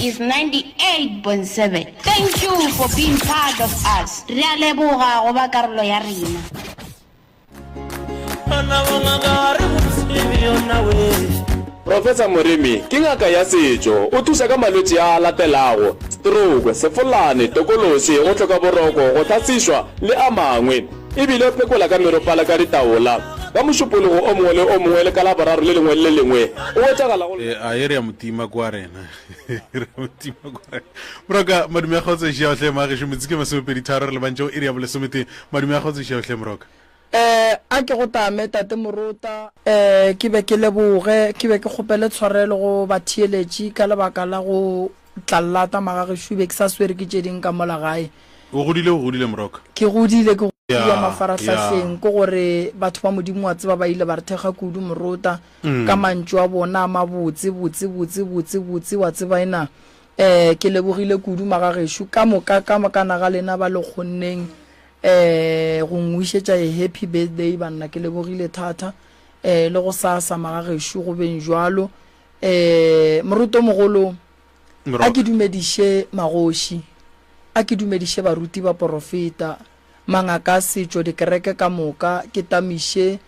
is 98.7. Thank you for being part of us. Re a leboga go ba karolo ya rena. Professor Moremi ke ngaka ya setso o thusa ka malwetse a latelago stroke, sefolane, tokolosi, go tlhoka boroko, go tlhatsishwa le a mangwe ebile o phekola ka meropala ka ditaola ka mošupologo o mongwe le o mongwe le ka laboraro le lengwe le lengwe o wetagala go a ere ya motima kwa rena moroka madume ya kgotse šia otlhe maagešo metse ke masomepedi tharo re le bantse o ere ya bolesomete madume ya kgotse šia otlhe moroka a ke go tame tate morota ke be ke leboge ke be ke kgopele tshwarelo go batheeletši ka lebaka la go tlallata magagešo be ke sa swere ke tšeding ka mola gae o godile moroka ke godile ke ya mafaratlhatlheng ke gore batho ba modimo wa tseba ba ile ba re thega kudu morota ka mantšu a bona a mabotse botse wa tseba ena ke lebogile kudu magagešo ka mokana ga lena ba le kgonneng go ngwišetša happy birthday banna ke lebogile thata le go sasa magagešo go beng jwalo moruto mogolo a ke dumediše magoši a ke dumediše baruti ba profeta mangaka setšo dikereke ka moka ke tamiše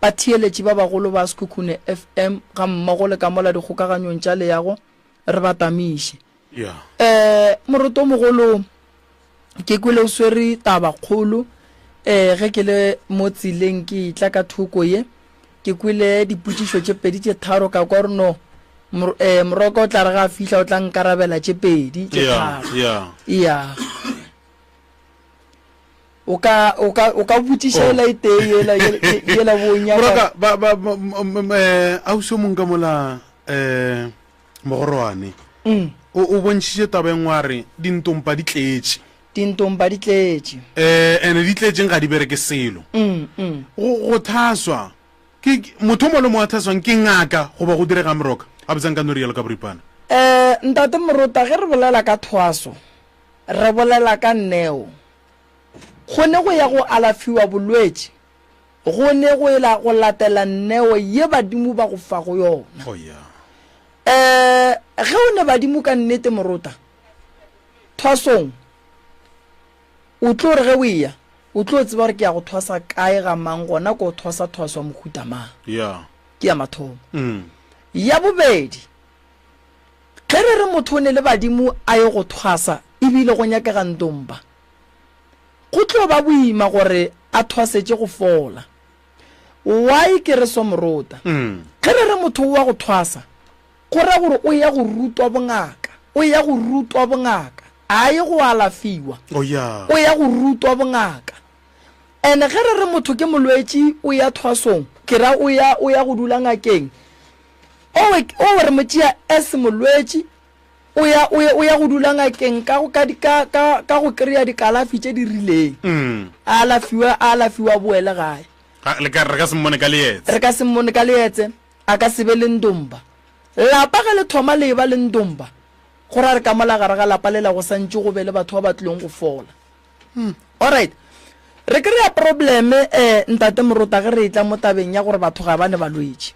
batheeletši ba bagolo ba Sekhukhune FM ga mmogo le ka mola dikgokaganyong tša leago re ba tamiše moruto mogolo ke kwele o swere taba kgolo ge ke le mo tseleng ke itla ka thoko ye ke kwele dipotšišo tše pedi tše tharo ka kwa reno moroka o tla re ga a fihla o tla nkarabela tše pedi tše tharo o ka botšiša ela etee yela moroka ausi o mong ka mola mogorwane o bontšhitše taba engwe a re dintompa di tletše ene di tletseng ga di bereke selo go thaswa motho mo le mo a thaswang ke ngaka goba go direga moroka a botsang ka no rialo ka boripana ntate morota ge re bolela ka thwaso re bolela ka nneo gone go ya go alafiwa bolwetši gone go ela go latela nneo ye badimo ba go fa go yona ge o ne badimo ka nnete morota thwasong o tlo re ge o ya o tlo tseba gore ke ya go thwasa kae ga mang gona ko thwaswa mohuta mang ke ya mathomo ya bobedi ge re re motho o ne le badimo a ye go thwasa ebile go nyakega ntompa go tlo ba boima gore a thwasetše go fola why ke re so morota ge re re motho wa go thwasa go ra gore o ya go rutwa bongaka a ye go alafiwa o ya go rutwa bongaka ene ge re re motho ke molwetši o ya thwasong ke ra o ya go dula ngakeng o re motšea as molwetši o ya go dula ngakeng ka go kry-a dikalafi tše di rileng a alafiwa boele gae re ka se mmone ka leetse a ka se be le ntompa lapa ge le thoma le ba le ntompa go ra re ka mola gare ga lapa lela go santše go be le batho ba ba tlileng go fola alright re kry-a probleme ntate morota ge re tla mo tabeng ya gore batho ga ba ne balwetši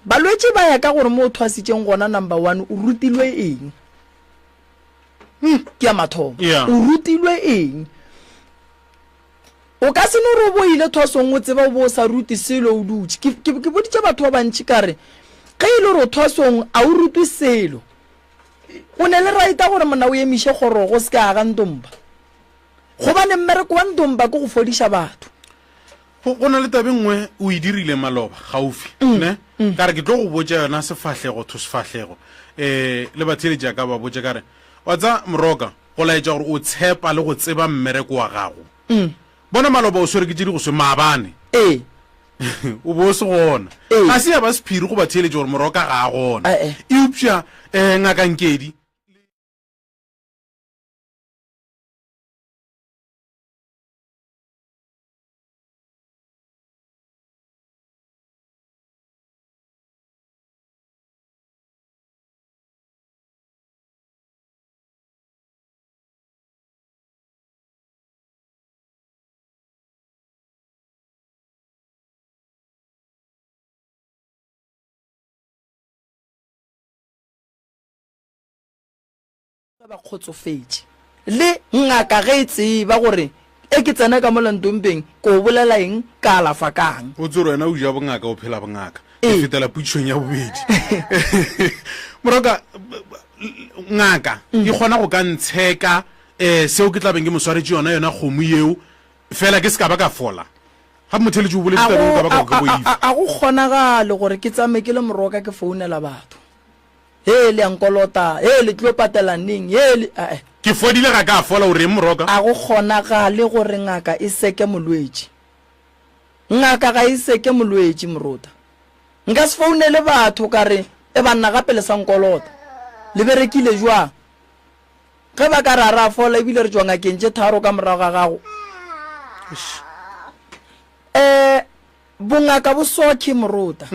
balwetši ba ya ka gore mo o thwasitšeng gona number 1 o rutilwe eng ke ya mathomo o rutilwe eng o ka se no re o boile thwasong o tseba bo o sa ruti selo o dutše ke boditše batho ba bantši kare ge e le gore o thwasong a o rutwe selo o ne le raita gore mona o emiše kgorogo se ka aga ntompa gobane mmereko wa ntompa ke go fodiša batho go na le tabe nngwe o e dirile maloba gaufi ne ka re ke tlo go botša yona sefatlhego le batheeletši ka ba botša kare wa tsa moroka go laetša gore o tshepa le go tseba mmereko wa gago bona maloba o swere ke tše di go swe maabane o bo se gona ga se ya ba sephiri go batheeletši gore moroka ga a gona e upša ngakankedi ba kgotsofetse le ngaka ge e tseba gore e ke tsena ka molantompeng ko bolela eng ka alafa kang o tsore wena o ja bongaka o phela bongaka e fetela puitshong ya bobedi Moroka ngaka e kgona go ka ntsheka seo ke tlabeng ke moswaretše yona kgomo yeo fela ke se ka ba ka fola ga motheletše o boletse tabeng ka ba ka boifa a go kgonagale gore ke tsame ke le Moroka ke founela batho he le yankolota he le tlo patela ning he le ke fodile ga ka fola o re Moroka a go kgonagale gore ngaka e seke molwetši ngaka ga e seke molwetši Morota nka se founele batho ka re e banna gape le sankolota le berekile jwa ge ba ka rara fola ebile re tswa ngakeng tše tharo ka morago ga gago bongaka bo soke Morota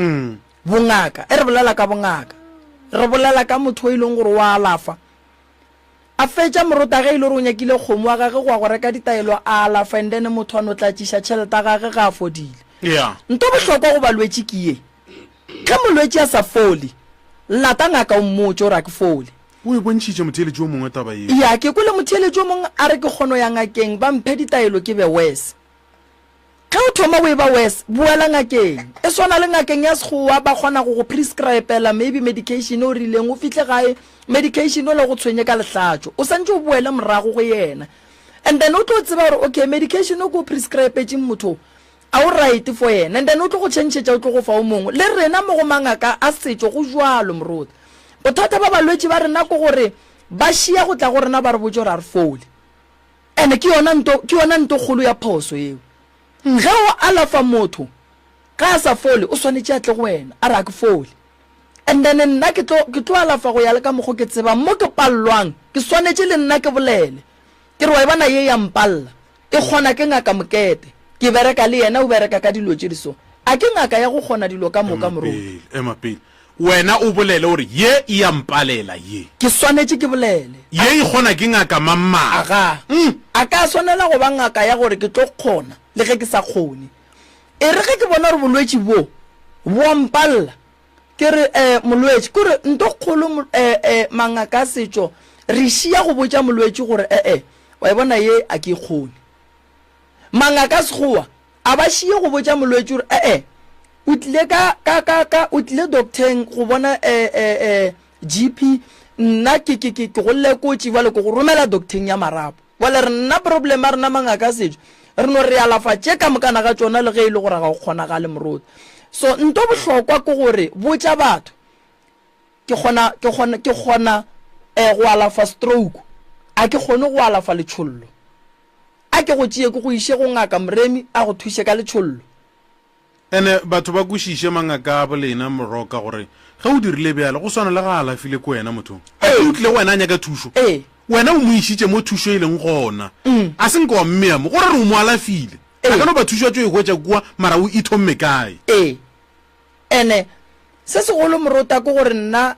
bongaka e re bolela ka bongaka re bolela ka motho o ileng gore wa alafa a fetša Morota ge ile re o nyakile kgomo wa gage go a go reka ditaelo a alafa and then motho a no tlatšiša tšhelete ya gage ga a fodile nto bohlokwa go balwetši ke ye ge molwetši a sa fole lata ngaka o mmotse ore a ke fole o e bontšhitše motheletši o mongwe taba eo ya ke kwele motheletši o mongwe a re ke kgono ya ngakeng ba mphe ditaelo ke be wes ge o thoma o e ba wes boela ngakeng e swana le ngakeng ya sekgowa ba kgona go go prescribela maybe medication o rileng o fihle gae medication o le go tshwenye ka lehlatšo o santse o boele morago go yena and then o tlo tseba gore okay medication o ko prescribetseng motho a o right for yena and then o tlo go tšhentšhetša o tlo go fa o mongwe le rena mo go mangaka a setšo go jwalo Morota bothata ba balwetši ba rena ko gore ba šia go tla go rena ba re botse gore a re fole and ke yona nto kgolo ya phoso eo ge o alafa motho ka a sa fole o swanetše a tle go wena a re a ke fole and then nna ke tlo alafa go ya le ka mokgo ke tseba mo ke pallwang ke swanetše le nna ke bolele ke re wa e bona ye ya mpalla e kgona ke ngaka mokete ke bereka le yena o bereka ka dilo tše diso a ke ngaka ya go kgona dilo ka moka Morota emapele wena o bolele gore ye e ya mpalela ye ke swanetše ke bolele ye e kgona ke ngaka mamma aga a ka swanela go ba ngaka ya gore ke tlo kgona le ge ke sa kgone e re ge ke bona gore bolwetši bo mpalla ke re molwetši kore nto kgolo mangaka a setšo re šia go botša molwetši gore wa e bona ye a ke kgone mangaka a sekgowa a ba šie go botša molwetši gore o tlile o tlile doctoreng go bona GP nna ke go lekotše bale ko go romela doctoreng ya marapo wale re nna problem a rena mangaka a setšo re no re alafa tše ka mokana ga tšona le ge e le gore ga go kgonagale Morota so nto bohlokwa ke gore botša batho ke kgona go alafa stroke a ke kgone go alafa letšhollo a ke go tšee ke go iše go ngaka Moremi a go thuše ka letšhollo ene batho ba kwešiše mangaka a bolena Moroka gore ge o dirile bjalo go swana le ga alafile ko wena mothong a o tlile go wena a nyaka thušo wena o mo išitše mo thušo e leng gona a se nke wa mmeamo gore re o mo alafile a ka no ba thušo ya tšo e hwetša kua mara o ithomme kae ene se segolo Morota ke gore nna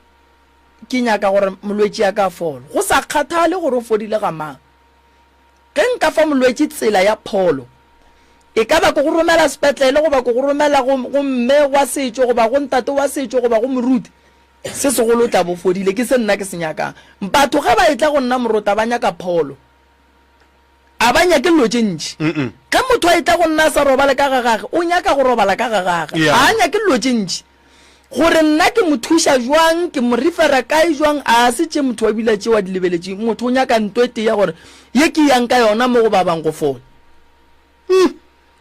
ke nyaka gore molwetši ya ka folo go sa kgathale gore o fodile ga mang ge nka fa molwetši tsela ya pholo e ka ba go romela sepetlele go ba go romela go mme wa setšo go ba go ntate wa setšo go ba go moruti se segolo tla bo fodile ke se nna ke se nyakang batho ga ba etla go nna Morota ba nyaka pholo a ba nyake dilo tše ntši ge motho a etla go nna sa robale ka gagage o nyaka go robala ka gagage a nyake dilo tše ntši gore nna ke mo thuša jwang ke mo refera kae jwang a se tše motho wa bila tše wa di lebeletše motho o nyaka ntwete ya gore ye ke yang ka yona mo go ba bang go fola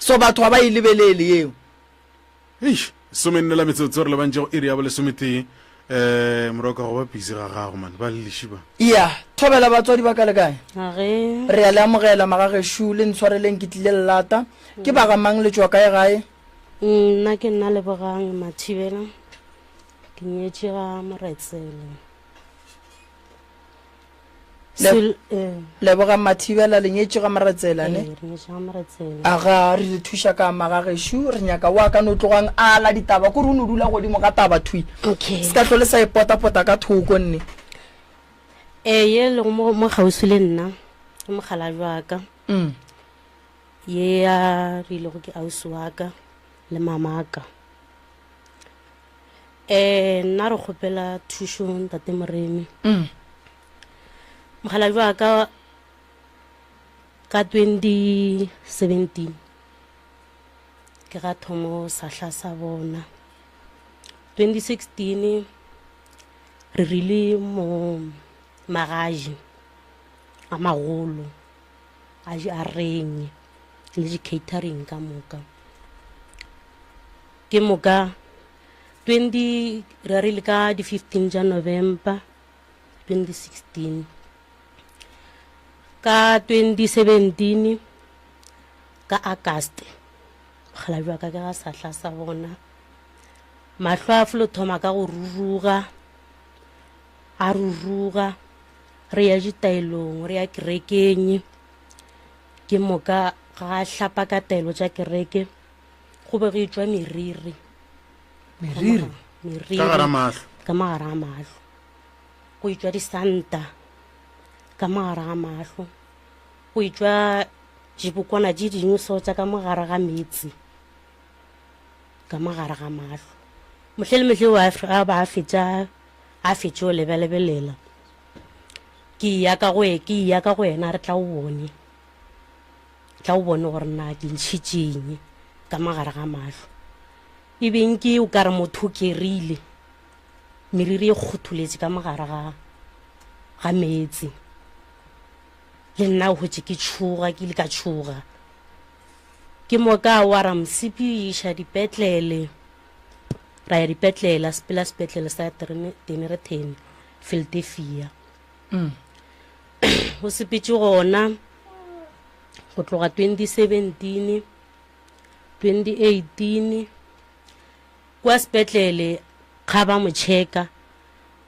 so batho ba e lebelele yeo somennela metsotso re le bantše go iri ya bo lesometee Moroka go ba busy ga gago man ba leleši ba ya thobela batswadi ba ka le kae Age re a le amogela magagešo le ntshwareleng ke tlile lelata ke ba ga mang le tswa kae gae nna ke nna Lebogang Mathibela ke nyetše ga Moretsele Leboga Mathibela le nyetše ga Moretsele ne re nyetše ga Moretsele aga re le thuša ka magagešo re nyaka wa ka no tlogang ala ditaba ko re o no dula godimo ka taba thui okay se ka tlole sa ipota-pota ka thoko nne ye le go mo gausi le nna ke mogala jwaka ye ya re ile go ke ausi wa ka le mamaka nna re kgopela thušo ntate Moremi mogala jwa ka 2017 ke ga thomo sahla sa bona 2016 re rile mo magaji a magolo a reng le di catering ka moka ke moka 20 re rile ka di 15 ja November 2016 ka 2017 ka August mogala jwa ka ga sahla sa bona mahlo a flo thoma ka go ruruga a ruruga re ya ditailong re ya kerekeng ke moka ga hlapa ka tailo tša kereke go be go itšwa meriri ka gara mahlo ka magara a mahlo go itšwa disanta ka magara a mahlo go itšwa dibokwana di dingwe so tša ka mogara ga metsi ka magara ga mahlo mohlele mehle a ba a fetše o lebelebelela ke ya ka go yena re tla o bone gore na ke ntšhitšeng ka magara ga mahlo e beng ke o ka re motho kerile meriri e kgotholetše ka magara ga metsi le nna o hwetše ke ile ka tšhoga ke moka wa ra msepiša dipetlele ra ya dipetlele sepetlele sa Denerton Philadelphia go sepetše gona go tloga 2017 2018 kwa sepetlele ga ba mo checka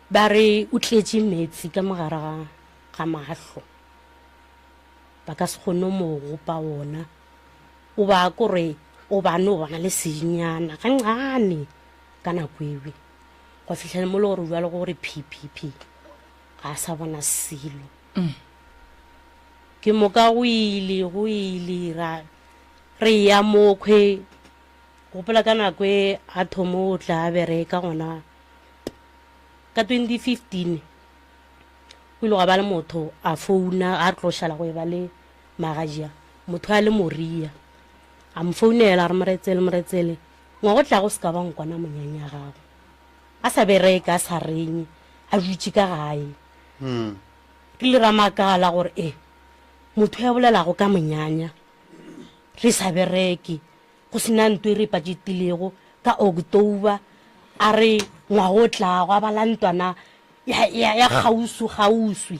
ba re o tletše metsi ka mogara ga mahlo ba ka se kgone mo gopa wona o ba kore o ba no bona le senyana ga ngane kana kwewe go fitlhela mo le gore jwa le gore ppp ga sa bona silo ke moka go ile re ya mokhwe gopola ka nakwe a thomo o tla bereka gona ka 2015 o ile ga ba le motho a founa a tlošala go eba le magaja motho a le moria a mo founela re moretsele ngwa go tla go se ka ba nkwana monyanya gago a sa bereka a sa reng a dutše ka gae re le ramakala gore motho ya bolelago ka monyanya re sa bereke go sena ntwe re pajetilego ka October a re ngwa go tla go ba lantwana ya gauswi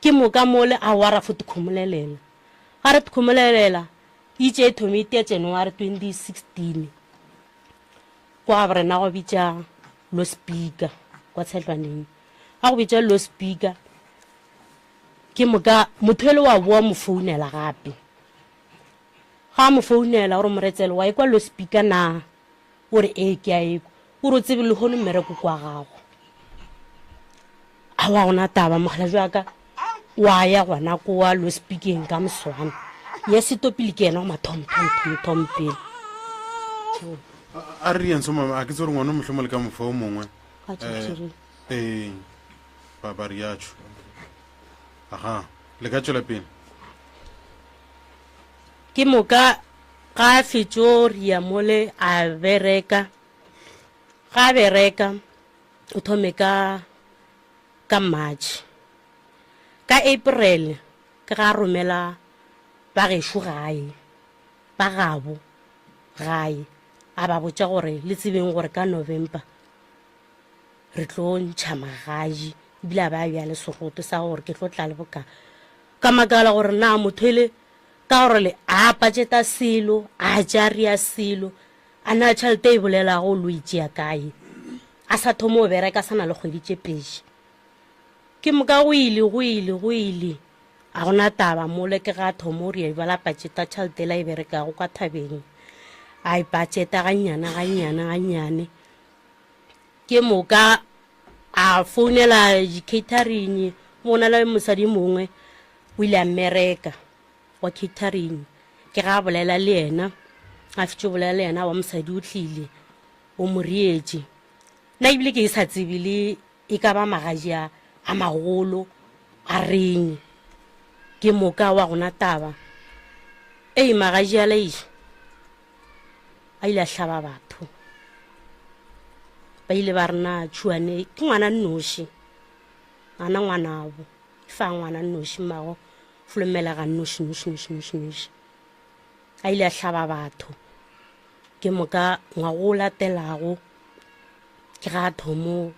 ke moka mole a wara futhi khumulelela ga re khumulelela itse thomite January 2016 kwa ba rena go bitša lo speaker kwa tshelwaneng a go bitša lo speaker ke moka mothele wa boa mo founela gape ga mo founela gore moretsele wa ikwa lo speaker na gore ke a ikwa o re tsebe le hono mmereko kwa gago a wa gona taba mogala jwaka wa ya gona kwa lo speaking ka moswana ye se topile ke ena go mathom pele a re yen soma a ke tsore ngwana mohlomong le ka mofao mongwe ba riacho aha le ka tšwela pele ke moka ga fetšo ria mole a bereka ga bereka o thome ka March ka April ke ga romela ba gešo gae ba gabo gae a ba botša gore le tsebeng gore ka November re tlo ntšha magaji ebile ba ya le seroto sa gore ke tlo tla le boka ka makala gore na mothele ka gore le a pajeta silo a jaria silo ana tšhelete e bolela go lo itšea kae a sa thomo o bereka sana le kgweditše pedi ke moka go ile a gona taba mole ke ga thomo ri ba la pajeta tšhelete la e bereka go ka thabeng a ipajeta ganyane ke moka a founela catering mona le mosadi mongwe o ile America wa catering ke ga bolela le yena a fitše bolela le yena wa mosadi o tlile o morietše na ibile ke sa tsebile e ka ba magaji a magolo a reng ke moka wa gona taba magaji a leiša a ile a hlaba batho ba ile ba rena tšhuane ke ngwana nnoši ana ngwanabo fa ngwana nnoši mago fulumela ga nnoši a ile a hlaba batho ke moka ngwago o latelago ke ga thomo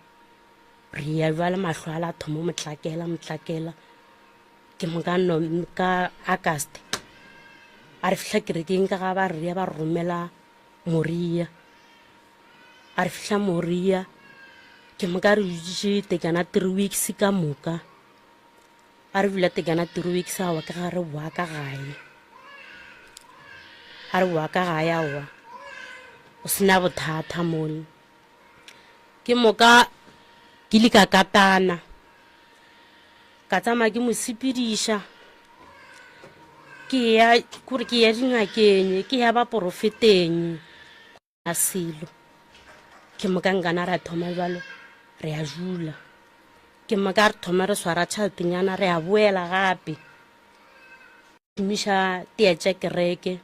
ria jwale mahlo a la thomo motlakela ke moka no ka August a re fihla kerekeng ka ga ba ria ba romela moria a re fihla moria ke moka re jutše tekana 3 weeks ka moka a re bula tekana 3 weeks awa ka ga re boa ka gae a re boa ka gae awa o sena bothata mole ke moka ke le ka katana ka tsama ke mo sepediša ke ya dingakeng ke ya ba porofeteng a selo ke moka nkana ra thoma jalo re a jula ke moka re thoma re swara tšhaletenyana re a boela gape šomiša teetša kereke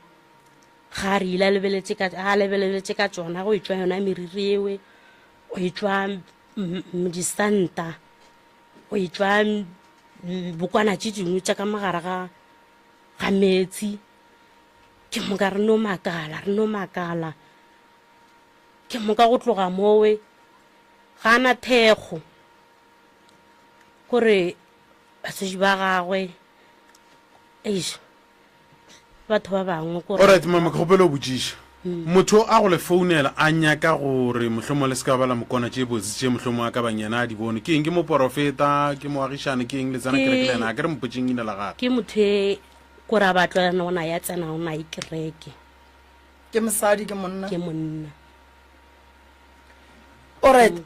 ga re ile a lebeletse ka tsona go etswa yona meriri ewe o etswa modisanta o etswa bokwana tše dingwe tša ka mogare ga metsi ke moka re no makala ke moka go tloga mowe ga ana thekgo kore batsedi ba gagwe batho ba bangwe alright mama ke gopela o botšiša motho a go le founela a nyaka gore mohlomong le ska bala mokona tše botse tše mohlomong a ka banyana a di bone ke eng ke mo porofeta ke moagišane ke eng le tsana kereke lena a ke re mpotšeng ina la gage ke motho e kore a batlelana ona ya tsena ona e kereke ke mosadi ke monna alright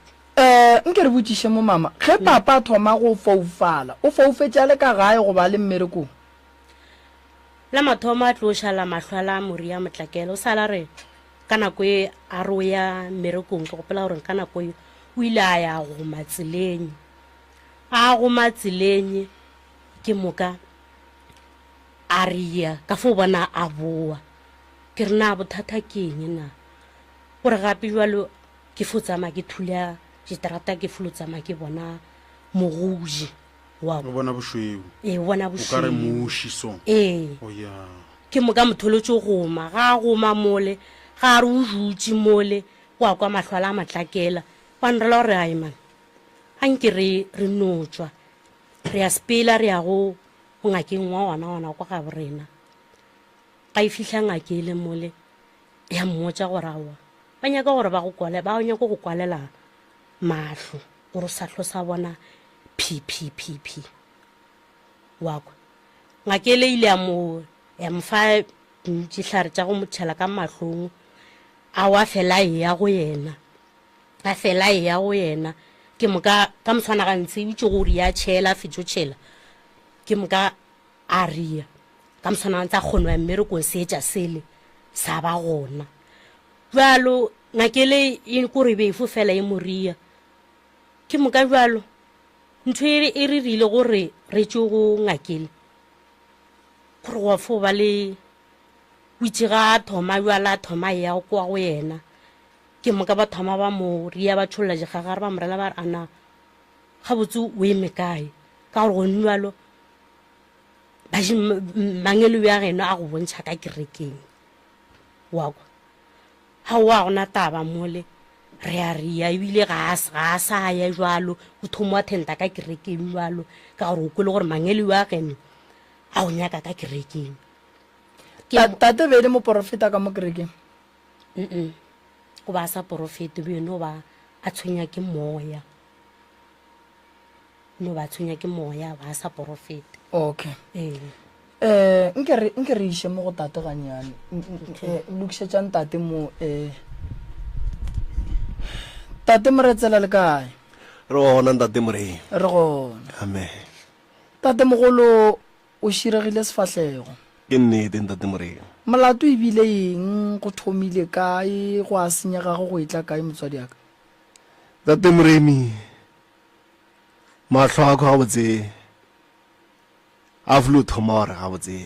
nke re botšiše mo mama ge papa a thoma go foufala o foufetša le ka gae go ba le mmerekong la mathoma a tlo šala mahlwala moria motlakela o sala re ka nako e a re o ya mmerekong ke gopela gore ka nako e o ile a ya go matseleng ke moka a ria ka fo bona a boa ke re na bothata ke eng na gore gape jalo ke fotsama ke thula diterata ke folotsama ke bona mogoji wa bona bošweu bona o ka re mošiso o ya ke moka motholotse goma ga goma mole ga re o jutse mole wa kwa mahlwala a matlakela wa nrela gore ai man a nke re notswa re a spela re ya go ngakeng wa wana kwa ga borena ga e fihla ngakele mole ya mmotsa gore awa ba nyaka gore ba nyaka go kwalela mahlo gore satlho sa bona p wakwa ngakele ile ya mfa dihlare tša go motšhela ka mahlong a wa fela ya go yena ke moka ka moswana gantsi itse gore ya tšhela fetšo tšhela ke moka a ria ka moswana gantsi a kgono ya mmerekong seetša sele sa ba gona jalo ngakele e kore be e fofela e moria ke moka jalo ntho e re rile gore re tšo go ngakele gore go fo ba le o itse ga thoma jwala thoma ya kwa go yena ke moka ba thoma ba mo ria ba tšholla digagare ba morela ba re ana ga botse o eme kae ka gore gone jalo mangelo ya geno a go bontšha ka kerekeng wakwa ga wa gona taba mole re a ria ebile ga a sa ya jwalo o thomo wa thenta ka kerekeng jwalo ka gore o kwele gore mangelo wa geno a o nyaka ka kerekeng tate be le mo porofeta ka mo kerekeng go ba sa porofete be no ba a tshwenya ke moya ba sa porofete okay nke re iše mo go tate ganyane lokišetšang tate mo tate mo re tsela le kae re gona tate morei re gona amen tate mogolo o širegile sefahlego ke nnete tate morei molato e bile eng go thomile kae go a senyegago go etla kae motswadi aka tate moremi mahlo a go ga botse a vlo thoma gore ga botse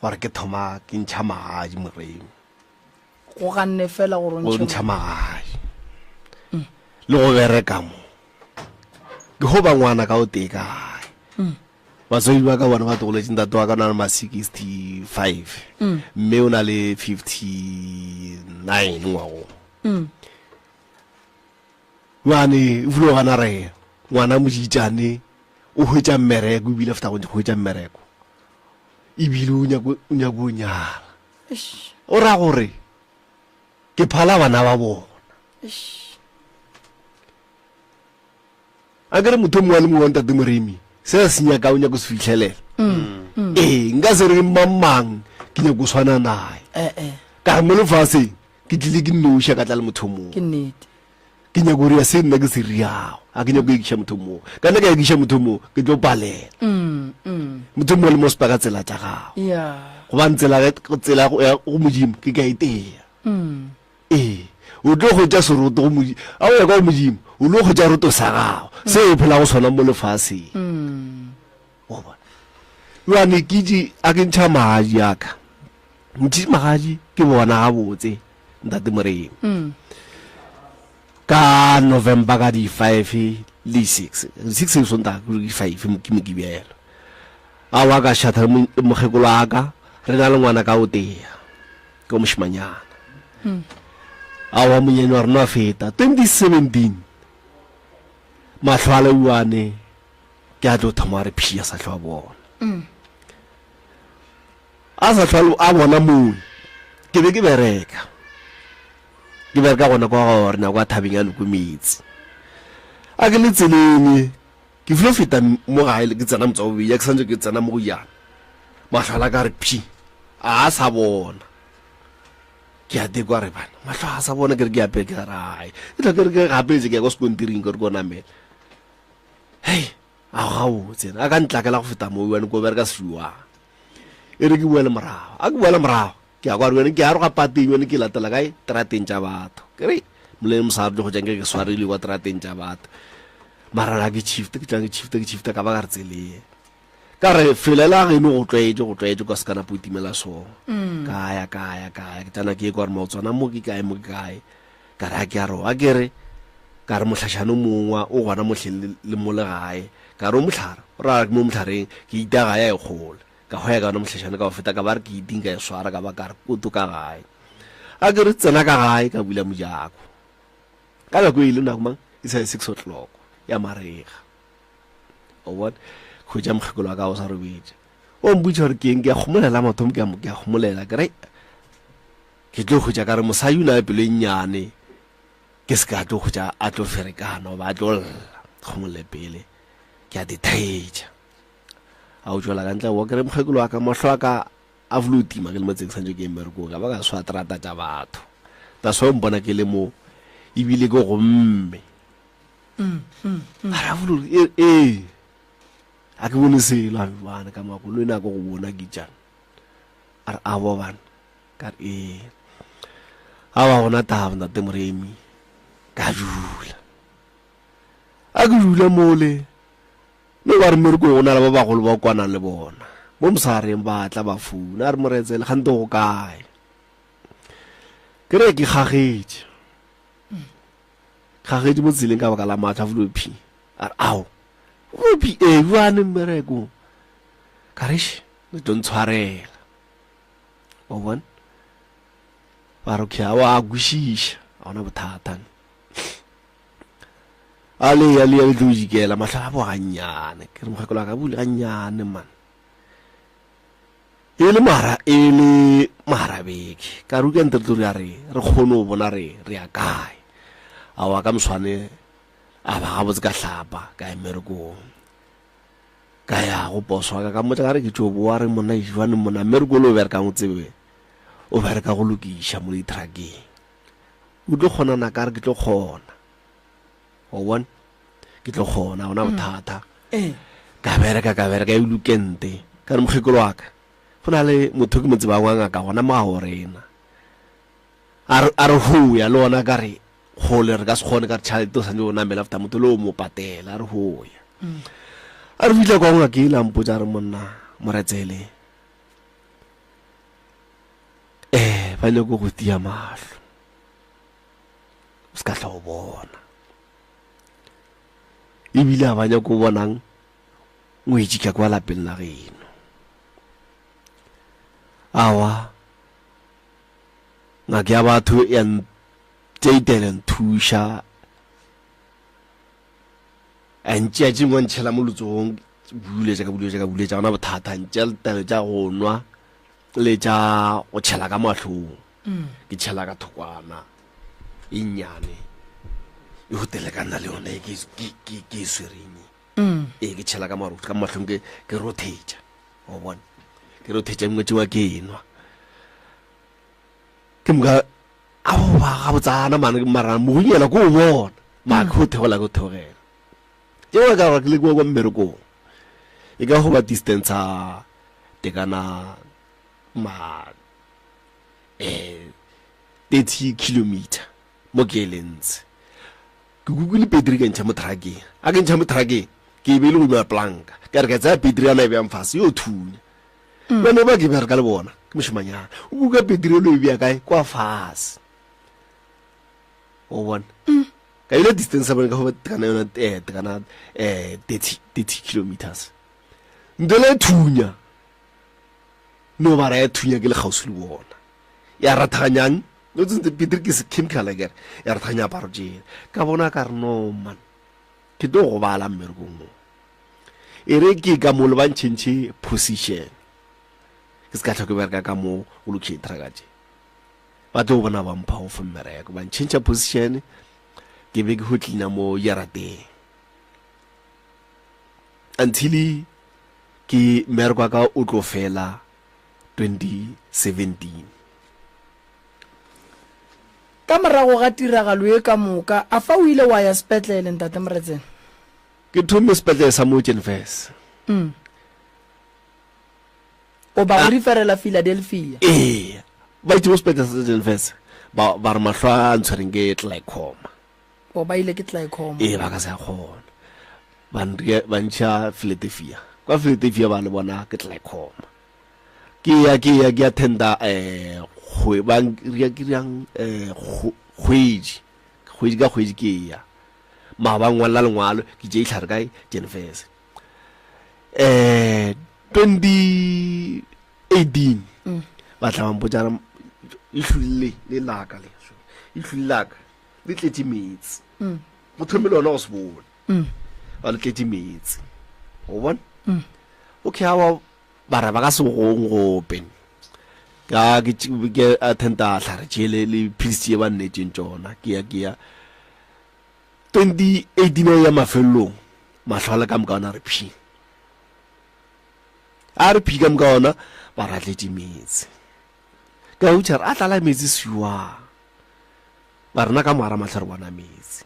gore ke thoma ke ntšha magaji moremi go ganne fela gore go ntšha magaji le go bereka mo ke go ba ngwana ka o tee kae batswadi ba ka bona ba togoletseng tate wa ka na le ma 65 mme o na le 59 ngwago ngwane e vlo gana re ngwana mojitšane o hwetša mmereko ebile after go hwetša mmereko ebile o nyako o nyala o ra gore ke phala bana ba bona a kere motho mongwe le mongwe wa ntate Moremi se se nyaka o nyako se fitlhelela nka se re mamang ke nyako swana nae ka mo lefase ke tlile ke nnoša ka tla le motho mongwe ke nnete ke nyako re ya se nna ke se riao a ke nyako ikisha motho mongwe ka nna ka ikisha motho mongwe ke tlo palela motho mongwe le mo sepa ka tsela tša gago ya go ba tsela go modimo ke ka itea o tlo go tša seroto go modimo a o ya kwa go modimo o lo go tša roto sa gago se e phela go tshwana mo lefaseng jane kitse a ke ntšha magaji aka ntšhi magaji ke bona ga botse ntate Moremi ka November ka di 5 le 6 sonta di 5 ke mokibelo a wa ka shatha mogekolo aka re na le ngwana ka o tea ka moshimanyana a wa monyene wa rena feta 2017 mahlwala uane ke a tlo thoma re phia sa hlwa bona a sa hlwa a bona mo ke be ke bereka gona kwa gore na kwa thabeng ya lokometsi a ke le tseleng ke flo feta mo gae le ke tsena motsaobe ya ke santse ke tsena mo go yana mahlala ka re phi a sa bona ke a dekwa re bana mahlo a sa bona ke re ke a peke rai e tla ke re ke gapetse ke go skontiring ke re go namela hey a gago tsena a ka ntla ke la go feta mo wena go bereka sewa e re ke buela morago a ke buela morago ke a kwa re ke a roga pateng yone ke latela kae trateng tša batho ke re moleng mosadi go jang ke swarile kwa trateng tša batho mara la ke shift ka ba ka re tsele ka re felela ge no go tlwaetse ka sekana putimela so kaya ke tsana ke kwa re mo tsona mo ke kae ka ra ke a ro a kere ka re mohlashano mongwa o gona mohlele le mo le gae ka re o mohlara ra mo motlhareng ke itaga ya e kgole ka hoya ka no mohlashano ka go feta ka ba re ke itinga e swara ka ba ka re kutu ka gae a ke re tsena ka gae ka bula mojako ka ba go ile na mang e sa 6 o'clock ya marega o what go ja mkhekolo ka o sa robetse o mbutsa re ke a kgomolela mathomo ke a kgomolela ke re ke tlo go ja ka re mosayuna pele nyane ke se ka tlo go ja a tlo ferekana ba tlo khomole pele ke a dithaeja a o jola ka ntla wa ke re mkhekolo ka mahlo ka a vlutima ke le motse sanje ke mmereko ka ba ka swa trata tsa batho ta so mbona ke le mo ibile go gomme ara vulu a ke bone se la bana ka makolo ina go bona gijana ara a bo ban ka a wa ona taba ntate Moremi ka jula a ke jula mole no ba re mereko ona la ba bagolo ba kwana le bona mo msareng ba tla ba funa re moretse le ganto go kae kere ke gagetse mo tseleng ka baka la matha vlopi ao vlopi bana mmereko karish le don't tshwarela o bona ba ro kya wa gushisha ona bothata ale dujikela mahla bo ganyane ke re mogekolo ka bule ganyane man ele mara beke ka ruka ntlo ya re kgono bona re ya kae a wa ka mswane a ba ga botse ka hlapa ka emereko ka ya go poswa ka mo tla re ke tšobo wa re mona jwane mona mereko lo bereka mo tsebe o bereka go lokisha mo ditrakeng o tlo kgona na ka re ke tlo kgona o bona ke tlo kgona ona bothata ka bereka e lukente ka re mogekolo wa ka go na le motho ke motse ba nganga ka gona mo rena a re hoya le ona ka re gole re ka se gone ka tšhalete o santse o namela after motho le o mo patela re hoya a re fitlha kwa ngaka ke ila mpotsa re monna Moretsele ba nyako go tia mahlo o ska tla o bona ebile a ba nyako bonang ngwetsi ka kwa lapeng la geno awa ngake ya batho ya ntseitele nthusha ntse a jingwa ntšhela mo lotsogong buletša gona bothata ntse letele tša go nwa le tša go tšhela ka mahlong ke tšhela ka thokwana e nnyane e go telekana le yone ke e swereng ke tšhela ka mahlong ke rothetša o bona ke rothetša ngwetsi wa ke enwa ke mga a go ba ga botsana mara mogonyela ko o bona maa ke go thegola ke go thegela tšeo ka gore ke le kwa mmerekong e ka go ba distance a tekana ma 30 kilometer mo ke lentse ke kukule petri ke ntšha mo truckeng a ke ntšha mo truckeng ke be le go nwa planka ka re ka tsaya petri ana e beang fase yo thunya bane ba ke bereka le bona ke moshimanyana o kuka petri lo e bea kae kwa fase o bona ka ile distance a bone ka go tekana yona tekana 30 kilometers ndele thunya no bara ya thunya ke le gausi le bona ya rathaganyang no tsentse petri ke se chemical again ya rathaganya paro je ka bona ka re no man ke do go bala mmerekong mo e re ke ka mo le ba ntšhentšhe position ke se ka tlhoke bereka ka mo o lokhe tragaje ba tlo bona ba mpha o fmmereko ba ntšhentšha position ke be ke ho tlina mo yarateng until ke mmereko ka o tlo fela 2017 ka morago ga tiragalo e ka moka a fa o ile wa ya sepetlele ntate Moretsele ke thome sepetlele sa mo Jenfest o ba go referela Philadelphia ba itse mo sepetlele sa Jenfest ba re mahlo a ntshwereng ke glaucoma o ba ile ke glaucoma ba ka sa kgona ba ntšha Philadelphia kwa Philadelphia ba le bona ke glaucoma ke ya tenda go ba ria kirang kgwedi ka kgwedi ke ya ma ba ngwala lengwalo ke je itlhare kae Jenfest 2018 ba tla mpotsa ihlule le laka leso ihlule laka le tletse metsi mo thomelo no se bona ba le tletse metsi o bona okay hawa bara ba ka se go open ka ke attenda tlhare jele le PC ba nnetseng tsona ke ya 2018 ya mafelong mahlola ka mkaona re phi a re phi ka mkaona ba ratletse metsi ka utshara a tlala metsi siwa ba rena ka moara matlhare bona metsi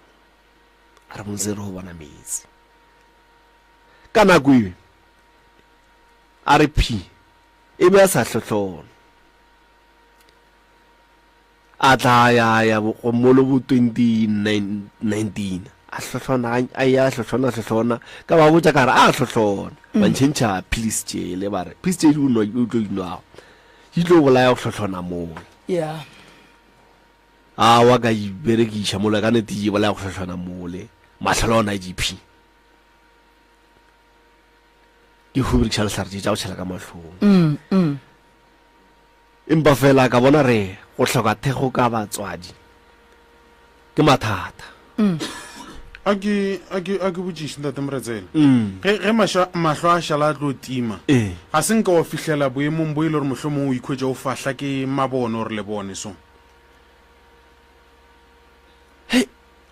a re bonse re ho bona metsi kana kuwe RP e be sa hlohlona a tla ya go molo bo 2019 a hlohlona a ya hlohlona ka ba botsa ka re a hlohlona ba ntšhentšha please jele ba re please jele o tlo inwa di tlo bolaya go hlohlona mo a wa ka iberekisha mola ka nete di bolaya go hlohlona mole matlhalona GP ke go berekisa le sardi tša go tšhela ka mahlong empa fela ka bona re go hloka thego ka batswadi ke mathata a ke botšiše ntate Moretsele ge mahlo a šala a tlo tima ga se nka wa fihlela boemong bo e le gore mohlomong o ikhwetša o fahla ke mabone gore le bone so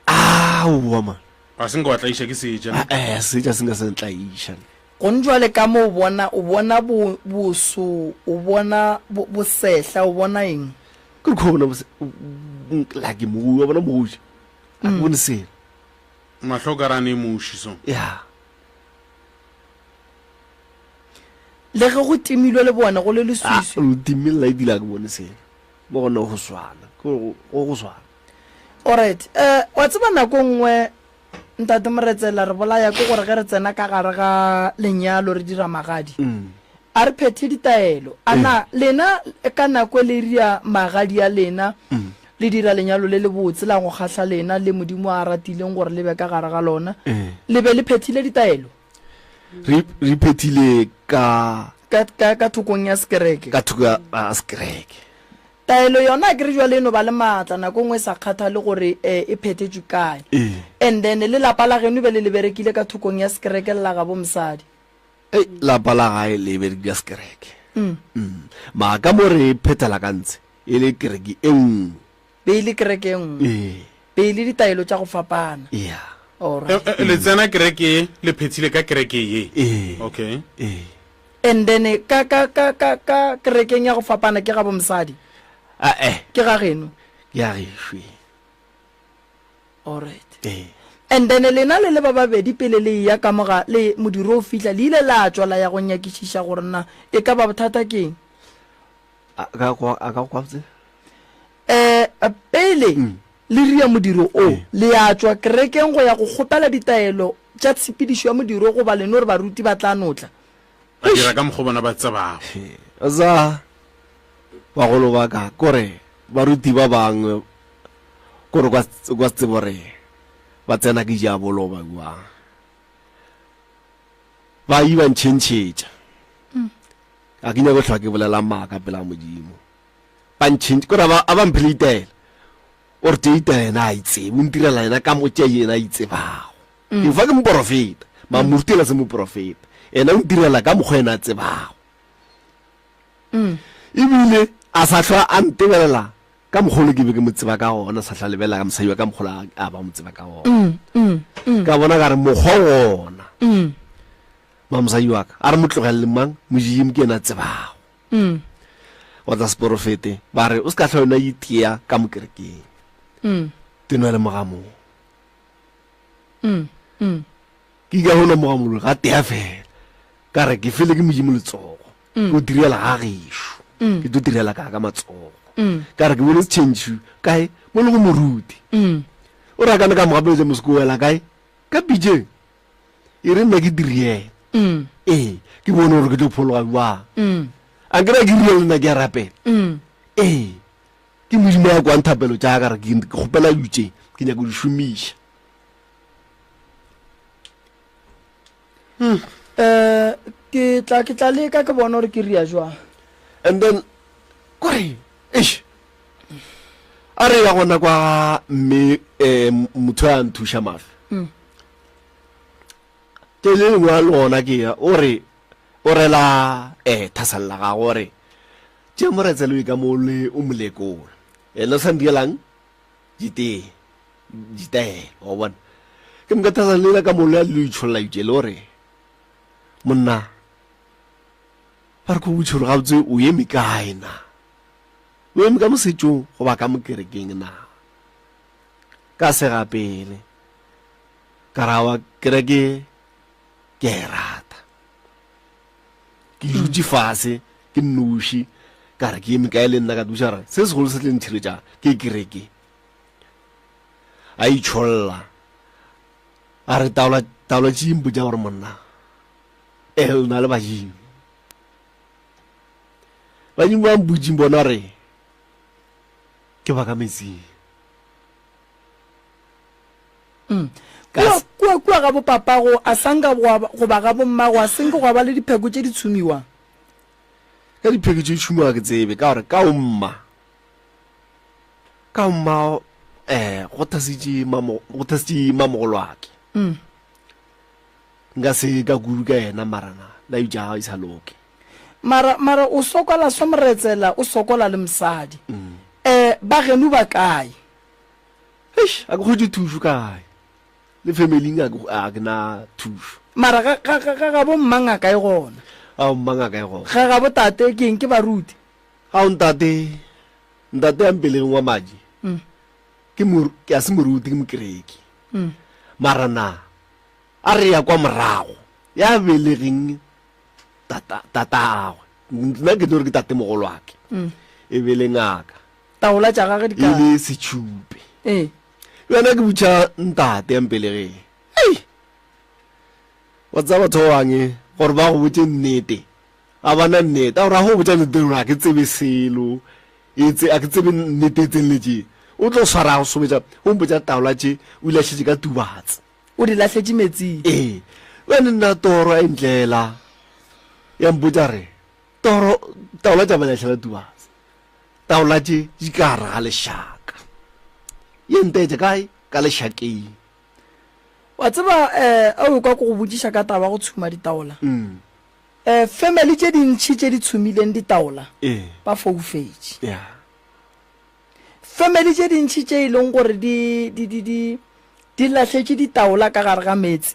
aowa man ga se nka wa tlaiša ke seja seja se nka se ntlaiša go ntjwale ka mo o bona boso o bona bosehla o bona eng ke re khona like mo bona mo a bone se mahlo ka rane moši so ya le ge go timilwe le bona go le leswiswi o timile la dila ke bone se mo gona go swana go swana alright wa tseba nako nngwe ntate Moretsele re bolaya ke gore ge re tsena ka gare ga lenyalo re dira magadi a re phethe ditaelo ana lena ka nako le ria magadi a lena le dira lenyalo le le botse la go kgahla lena le modimo a ratileng gore le be ka gare ga lona le be le phethile ditaelo re phethile ka thokong ya sekereke ka thuka a sekereke taelo yona ke re jwa leno ba le matla nako ngwe sa kgatha le gore e phethetswe kae and then le lapa la geno be le berekile ka thokong ya sekereke la ga bo mosadi lapa la gae le berekile sekereke ma ka mo re phethela ka ntse e le kereke e nngwe be le kereke e nngwe be le ditaelo tša go fapana le tsena kereke le phethile ka kereke ye okay and then ka kerekeng ya go fapana ke ga bo mosadi ke ga geno ya gešwe alright and then lena le ba babedi pele le ya ka moga le modiro o fihla le ile la tswa la ya go nyakišiša gore na e ka ba bothata keng a ka kwa botse pele le ria modiro o le ya tswa kerekeng go ya go kgopela ditaelo tša tshepedišo ya modiro go ba leno gore baruti ba tla notla a dira ka mokgo bona ba tsebago za bagolo ba ka kore baruti ba bangwe kore kwa tsebo re ba tsena ke ja bolo ba bua ba iba ntšhentšhetša a ke nyako tlhoa ke bolela maaka pela modimo ba ntšhentše kore a ba mphele itaela ore te itaela ena a itsebe o ntirela ena ka motša ena a itsebago ke fa ke moprofeta mamorutela se moprofeta ena o ntirela ka mokgwa ena a tsebago ebile a sa hlwa a ntebelela ka mogolo ke be ke motseba ka gona sa hlwa lebela ka mosadi wa ka mogolo a ba motseba ka gona ka bona ka re mokgwa gona mamosadi wa ka a re motlogelele mang modimo ke ena a tsebago wa tsa seporofete ba re o se ka hlwa yona itea ka mokerekeng teno le mogamong ke ka gona mogamolo ga tea fela ka re ke fele ke modimo letsogo ke o direla ga gešo ke to direla ka matsogo ka re ke bone setšhentšhu kae mo le go moruti o rakane ka mogapeletse mosekowela kae ka pijeng e re nna ke diriela ke bone gore ke tlo phologa jwang a kera ke rile lena ke a rapela ke modimo ya kwa nthapelo jaaka re ke kgopela utse ke nyako di šomiša ke tla leka ke bona gore ke ria jwang and then kore a re ya gona kwa mme motho a nthuša mafe ke le lengwe a lona ke ya o rela thasalela ga gore tše moretse le ka mo le o molekola ena sa ndielang jitaela wa bona ke mka thasalela ka mo le a le itšholela itše le gore monna ba re ko botšholo ga botse o eme kae na o eme ka mosetšong go ba ka mokerekeng na ka segapele ka rawa kereke ke e rata ke dutse fase ke nnoši ka re ke eme kae le nna ka duša re se segolo se tleng thiretša ke kereke a itšholla a re taola tšimpo tša gore monna le na le badimo ba mputšing bona re ke ba ka metsing kua ga bopapago a sanka go ba ga bommago a senke go ba le dipheko tše di tshumiwang ka dipheko tše di tšhumiwa ke tsebe ka gore ka omma go thasitše mamogolo ake nka se ka kudu ka yena marana la utša ga isa loke mara o sokola somoretsela o sokola le mosadi ba geno ba kae a ke kgotse thušo kae le familing a ke na thušo mara ga bo mmanga kae gona a mmanga kae gona ga bo tate ke eng ke baruti ga o ntate a mpeleng wa madi ke a se moruti ke mokereki marana a re ya kwa morago ya belegeng tatagwe nna ke tore ke tate mogolo wake e bele ngaka taola tša gage e le setšhupe yona ke butša ntate ya mpelegeng wa tsa batho wange gore ba go botse nnete a bana nnete a gore a go botsa nnete rona a ke tsebe selo a ke tsebe nnete e tseng le tse o tlo swara go sobetsa o mpotsa taola tse o ilatlhetse ka tubatse o di latlhetse metsing wena nna toro a entlela ya mpotsa re taola tsa ba latlhela tubatse taola tse di ka ra ga lešaka ye ntetse kae ka lešakeng wa tseba a o ka go botsisa ka taba go tshuma ditaola family tse dintšhi tse di tshumileng ditaola ba foufetse family tse dintšhi tse e leng gore di latlhetse ditaola ka gare ga metsi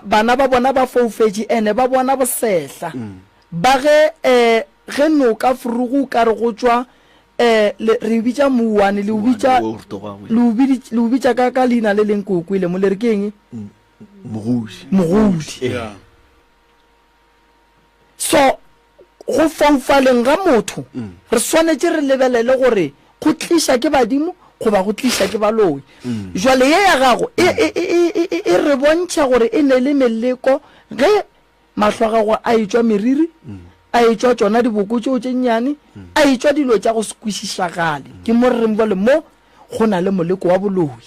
bana ba bona ba foufetse ene ba bona bosehla ba ge noka furugu ka re go tswa re bitsa muwane le o bitsa ka leina le leng kokwile mo le re keng mogodi so go foufaleng ga motho re swanetse re lebelele gore go tlisha ke badimo go ba go tlisha ke baloi jwale ye ya gago e re bontšha gore e ne le meleko ge mahlo a gago a etswa meriri a etswa tsona diboko tseo tse nnyane a etswa dilo tša go se kwešišagale ke mo re reng bole mo go na le moleko wa boloi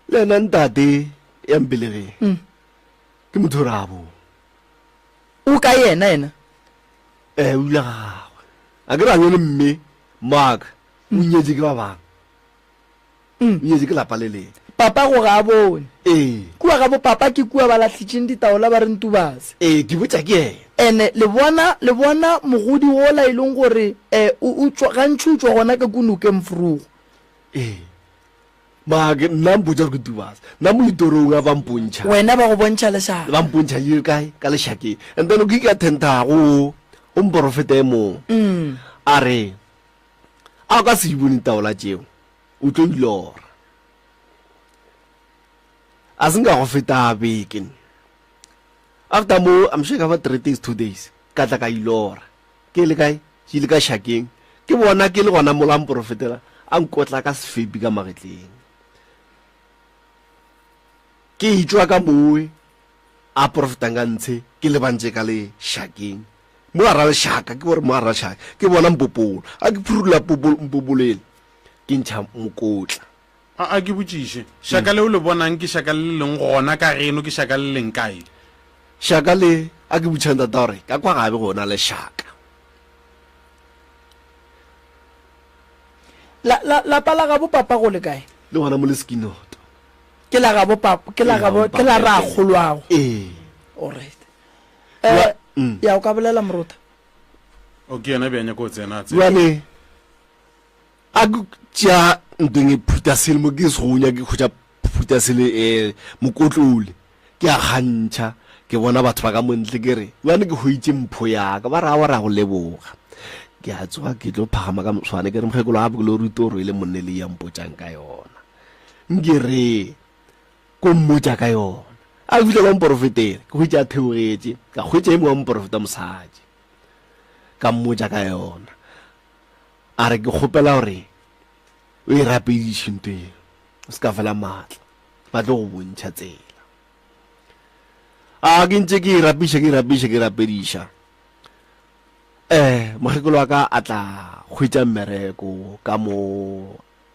le ena ntate ya mpelegeng ke motho rabo o ka yena o ile gagwe a ke rang le mme maaka o nyetse ke ba bang o nyetse ke lapa le leng papa go ga bone kua ga bo papa ke kua ba latlhitseng ditaola ba re ntubase ke botsa ke ene le bona mogodi o la ileng gore o tswa gantši o tswa gona ka kunokeng furugo maake nna mpotsa gore ke tubase nna mo ditorong a bampontšha wena ba go bontšha lešaka ba mpontšha ye kae ka lešakeng and then o ke attentago o mporofeta e mong a re a o ka se bone taola tšeo o tlo ilora a se nka go feta beken after mo I'm sure about 3 days 2 days ka tla ka ilora ke le kae ke le ka shakeng ke bona ke le gona mola mporofetela a nkotla ka sefepi ka magetleng ke itswa ka moe a profetang ka ntshe ke le bantse ka le shakeng mo ara le shaka ke gore mo ara shaka ke bona mpopolo a ke phurula mpobolele ke ntšha mokotla a ke botšiše shaka le o le bonang ke shaka le leng gona ka geno ke shaka le leng kae shaka le a ke botšang tata gore ka kwa gabe gona le shaka lapa la ga bo papa go le kae le gona mo le skinoto ke la ga bo papa ke la ra golwago alright ya o ka bolela moruta o ke yena bjanya ko tsena jale a ke tša ntweng e phutasele mo ke segonya ke kgotša phutasele mokotlole ke a kgantšha ke bona batho ba ka montle ke re jane ke goitše mpho yaka ba ra ra go leboga ke a tsoga ke tlo phagama ka moswane ke re mokgekolo gape ke le ruto gore e le monne le ya mpotšang ka yona nke re ko mmotša ka yona a fitlha ba mporofetele ke hwetša a theogetše ka hwetša e mongwe wa mporofeta mosadi ka mmotša ka yona a re ke kgopela gore o e rapediše ntho eo o se ka fela maatla ba tlo go bontšha tsela a ke ntse ke rapediša mokgekolo wa ka a tla hwetša mmereko ka mo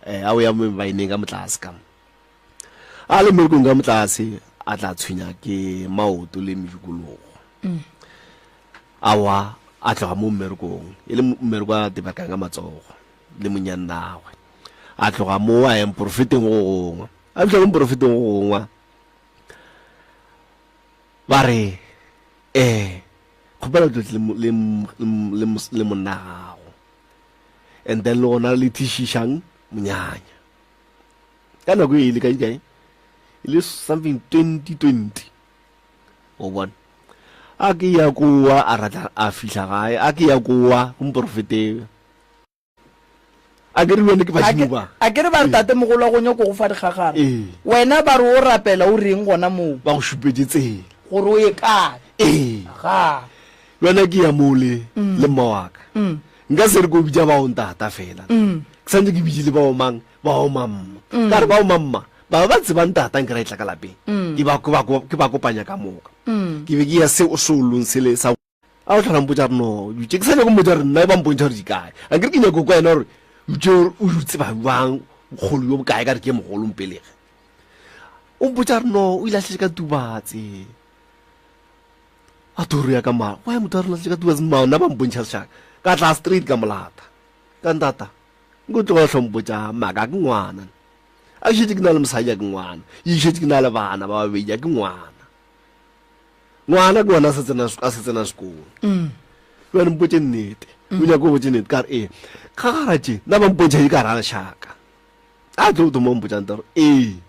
a o ya mo baineng ka motlase ka a le mmerekong ka motlase a tla tshwenya ke maoto le mejukologo awa a tloga mo mmerekong e le mmereko a tebakang ka matsogo le monyannagwe a tloga mo a yang porofeteng go gongwe a fitlha mo porofeteng go gongwe ba re kgopela tlotse le monna gago and then le gona le thišišang monyanya ka nako e ile kae e le something 2020 o bona a ke ya koa a rata a fihla gae a ke ya koa go mporofete a ke re bone ke badimo ba a ke re ba re tate mogolo go nyako go fa digagara wena ba re o rapela o reng gona moo ba go šupetse tsela gore o ye kae ga wena ke ya mole le mmawaka nka se re ko bitša ba o ntata fela ke santse ke bitše le ba o mang ba o mamma ka re ba o mamma ba ba tsebang tata nke ra e tla ka lapeng ke ba kopanya ka moka ke be ke ya se o solong sele sa a o tlharang potsa re no ke sa nyako mmotsa re nna e bang pontšha re di kae a ke re ke nyako kwa ena gore o utse ba bang kgolo yo bokae ka re ke mogolong pelege o mpotsa re no o ilatlhetse ka tubatse a toro ya ka mara wa motho a re latlhetse ka tubatse maona ba mpontšha lešaka ka tla straight ka molata ka ntata nko tloga tlhompotsa maaka ke ngwana a šetse ke na le mosadi ya ke ngwana e šetse ke na le bana ba babedi ya ke ngwana ke ngwana a se tsena sekolo jwane mpotse nnete o nyako botse nnete ka re ka gara tse nna ba mpontšha di ka ra lešaka a tlo mo mpotsang taro e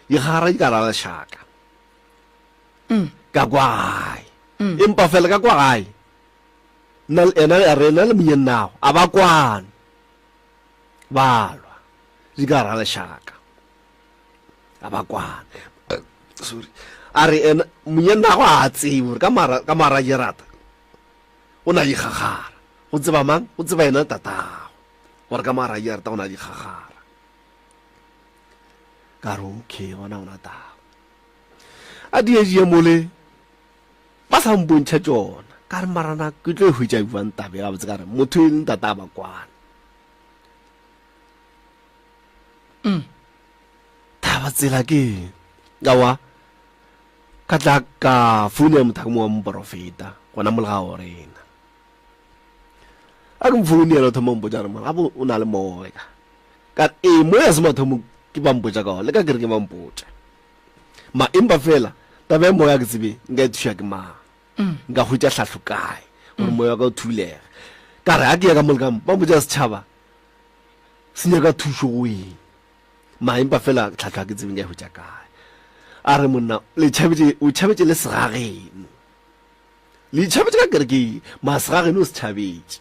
gara di ka ra lešaka ka kwae empa fela ka kwae ena le monyennago a ba kwane balwa di ka ra lešaka a ba kwane sorry a re ena monyennago a tsebe ka mara jerata o na di gagara go tseba mang go tseba ena tatago gore ka mara jerata o na di gagara ka re okay bona ona tago a die mole ba sa mpontšha tsona ka re marana ke tlo e hwetša buang tabe ga botse ka re motho e leng tata ba kwane taba tsela ke gawa ka tla ka founu ya mothaka mo wa moporofeta gona molega o rena a ke mfounu yena o thoma mpotsa re mona gape o na le moya ka mo ya se mathomo ke bampotsa ka le ka kere ke bampotsa ma empa fela taba e moya ke tsebe nka e thuša ke mang nka hwetša tlhahlo kae gore moya ka o thulega ka re a ke ya ka molekamo bampotsa setšhaba se nyaka thušo go eng ma empa fela tlhahlo a ke tsebe nka e hwetša kae a re monna o tšhabetse le segageno le itšhabetse ka kere ke ma segageno o se tšhabetse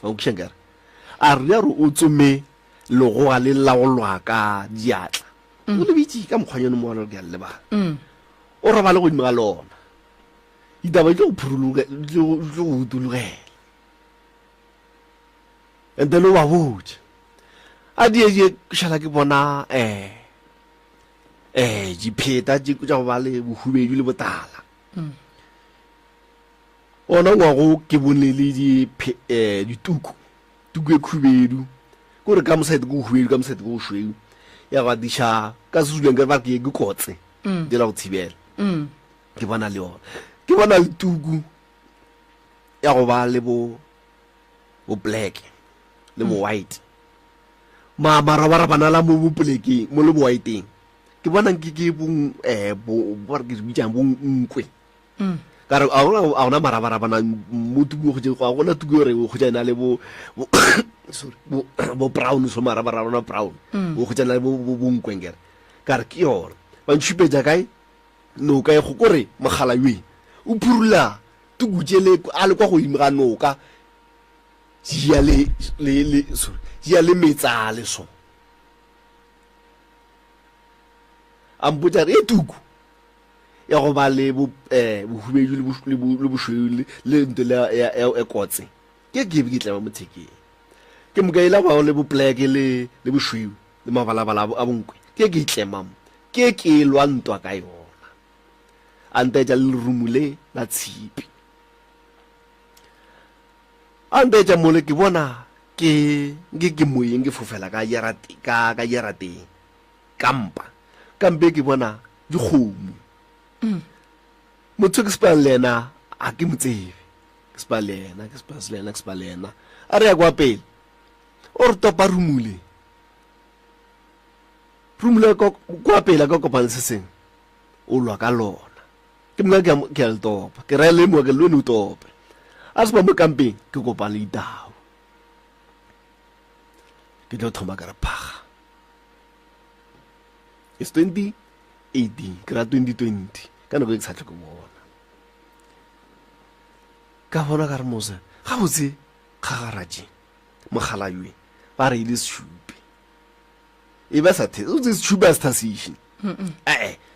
aokšankare a re ya re o tsome legoga le lagolwa ka diatla o le bitse ka mokgwanyane mo ke a le lebala o roba le godimo ga lona ditaba di tlo go utologela and then o ba botse a die šala ke bona dipheta tša go ba le bohubedu le botala ona ngwago ke bone le dituku e khubedu kore ka mosaete go hubedu ka mosaete go shweu ya go diša ka sezuleng ke ba ke kotse di la go tshibela ke bona le yona ke bona le tuku ya go ba le bo black le bo white marabana la mo bo blackeng mo le bo whiteng ke bona ke bo ke bitsang bo nkwe ka re a ona marabarabana mo tuku go je go gona tuku re go ja ina le bo sorry bo brown so marabarabana brown go ja le bo nkwenkere ka re ke yona ba ntshupetsa kae no ka go kore mogala ywe o phurula tuku jele a le kwa go imga noka ya le metsale so ambuja re tuku ya go ba le bohubedu le boshweu le ntela ya ekotse ke tla mo tshekeng ke mokaela ba le bo black le boshweu le mabalabala a bonkwe ke itlema ke lwa ntwa ka yona ante ja le rumule la tshipi ante ja mole ke bona ke moyeng ke fofela ka yerate kampe ke bona dikgomo motho ke spana lena a ke motsebe ke spana lena a re ya kwa pele o re topa rumule kwa pele ka kopana se seng o lwa ka lona ke mga ke a le topa ke ra le mo ke le no topa a se ba mo kampeng ke kopana le itao ke tlo thoma ka re phaga it's 2018 ke ra 2020 ka nako e ke sa tle go bona ka bona ka re mose ga botse kgagaraje mogala ywe ba re ile shupe e ba sa the o tse shupe as transition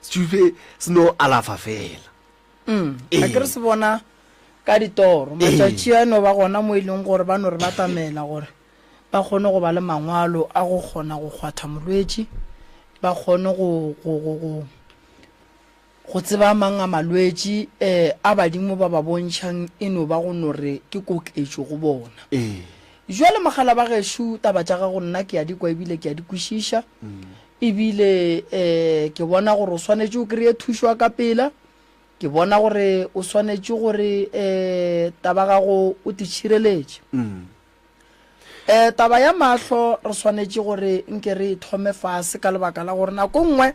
shupe sno alafa fela a ke re se bona ka ditoro matšatši a no ba gona mo e leng gore ba no re batamela gore ba kgone go ba le mangwalo a go kgona go kgwatha molwetši ba kgone go go tseba mang a malwetši a badimo ba ba bontšhang eno ba go no re ke koketšo go bona jwale mogala ba gešo taba tša ga go nna ke a di kwa ebile ke a di kwešiša ebile ke bona gore o swanetše o kry-e thušwa ka pela ke bona gore o swanetše gore taba gago o titšhireletše taba ya mahlo re swanetše gore nke re thome fase ka lebaka la gore nako nngwe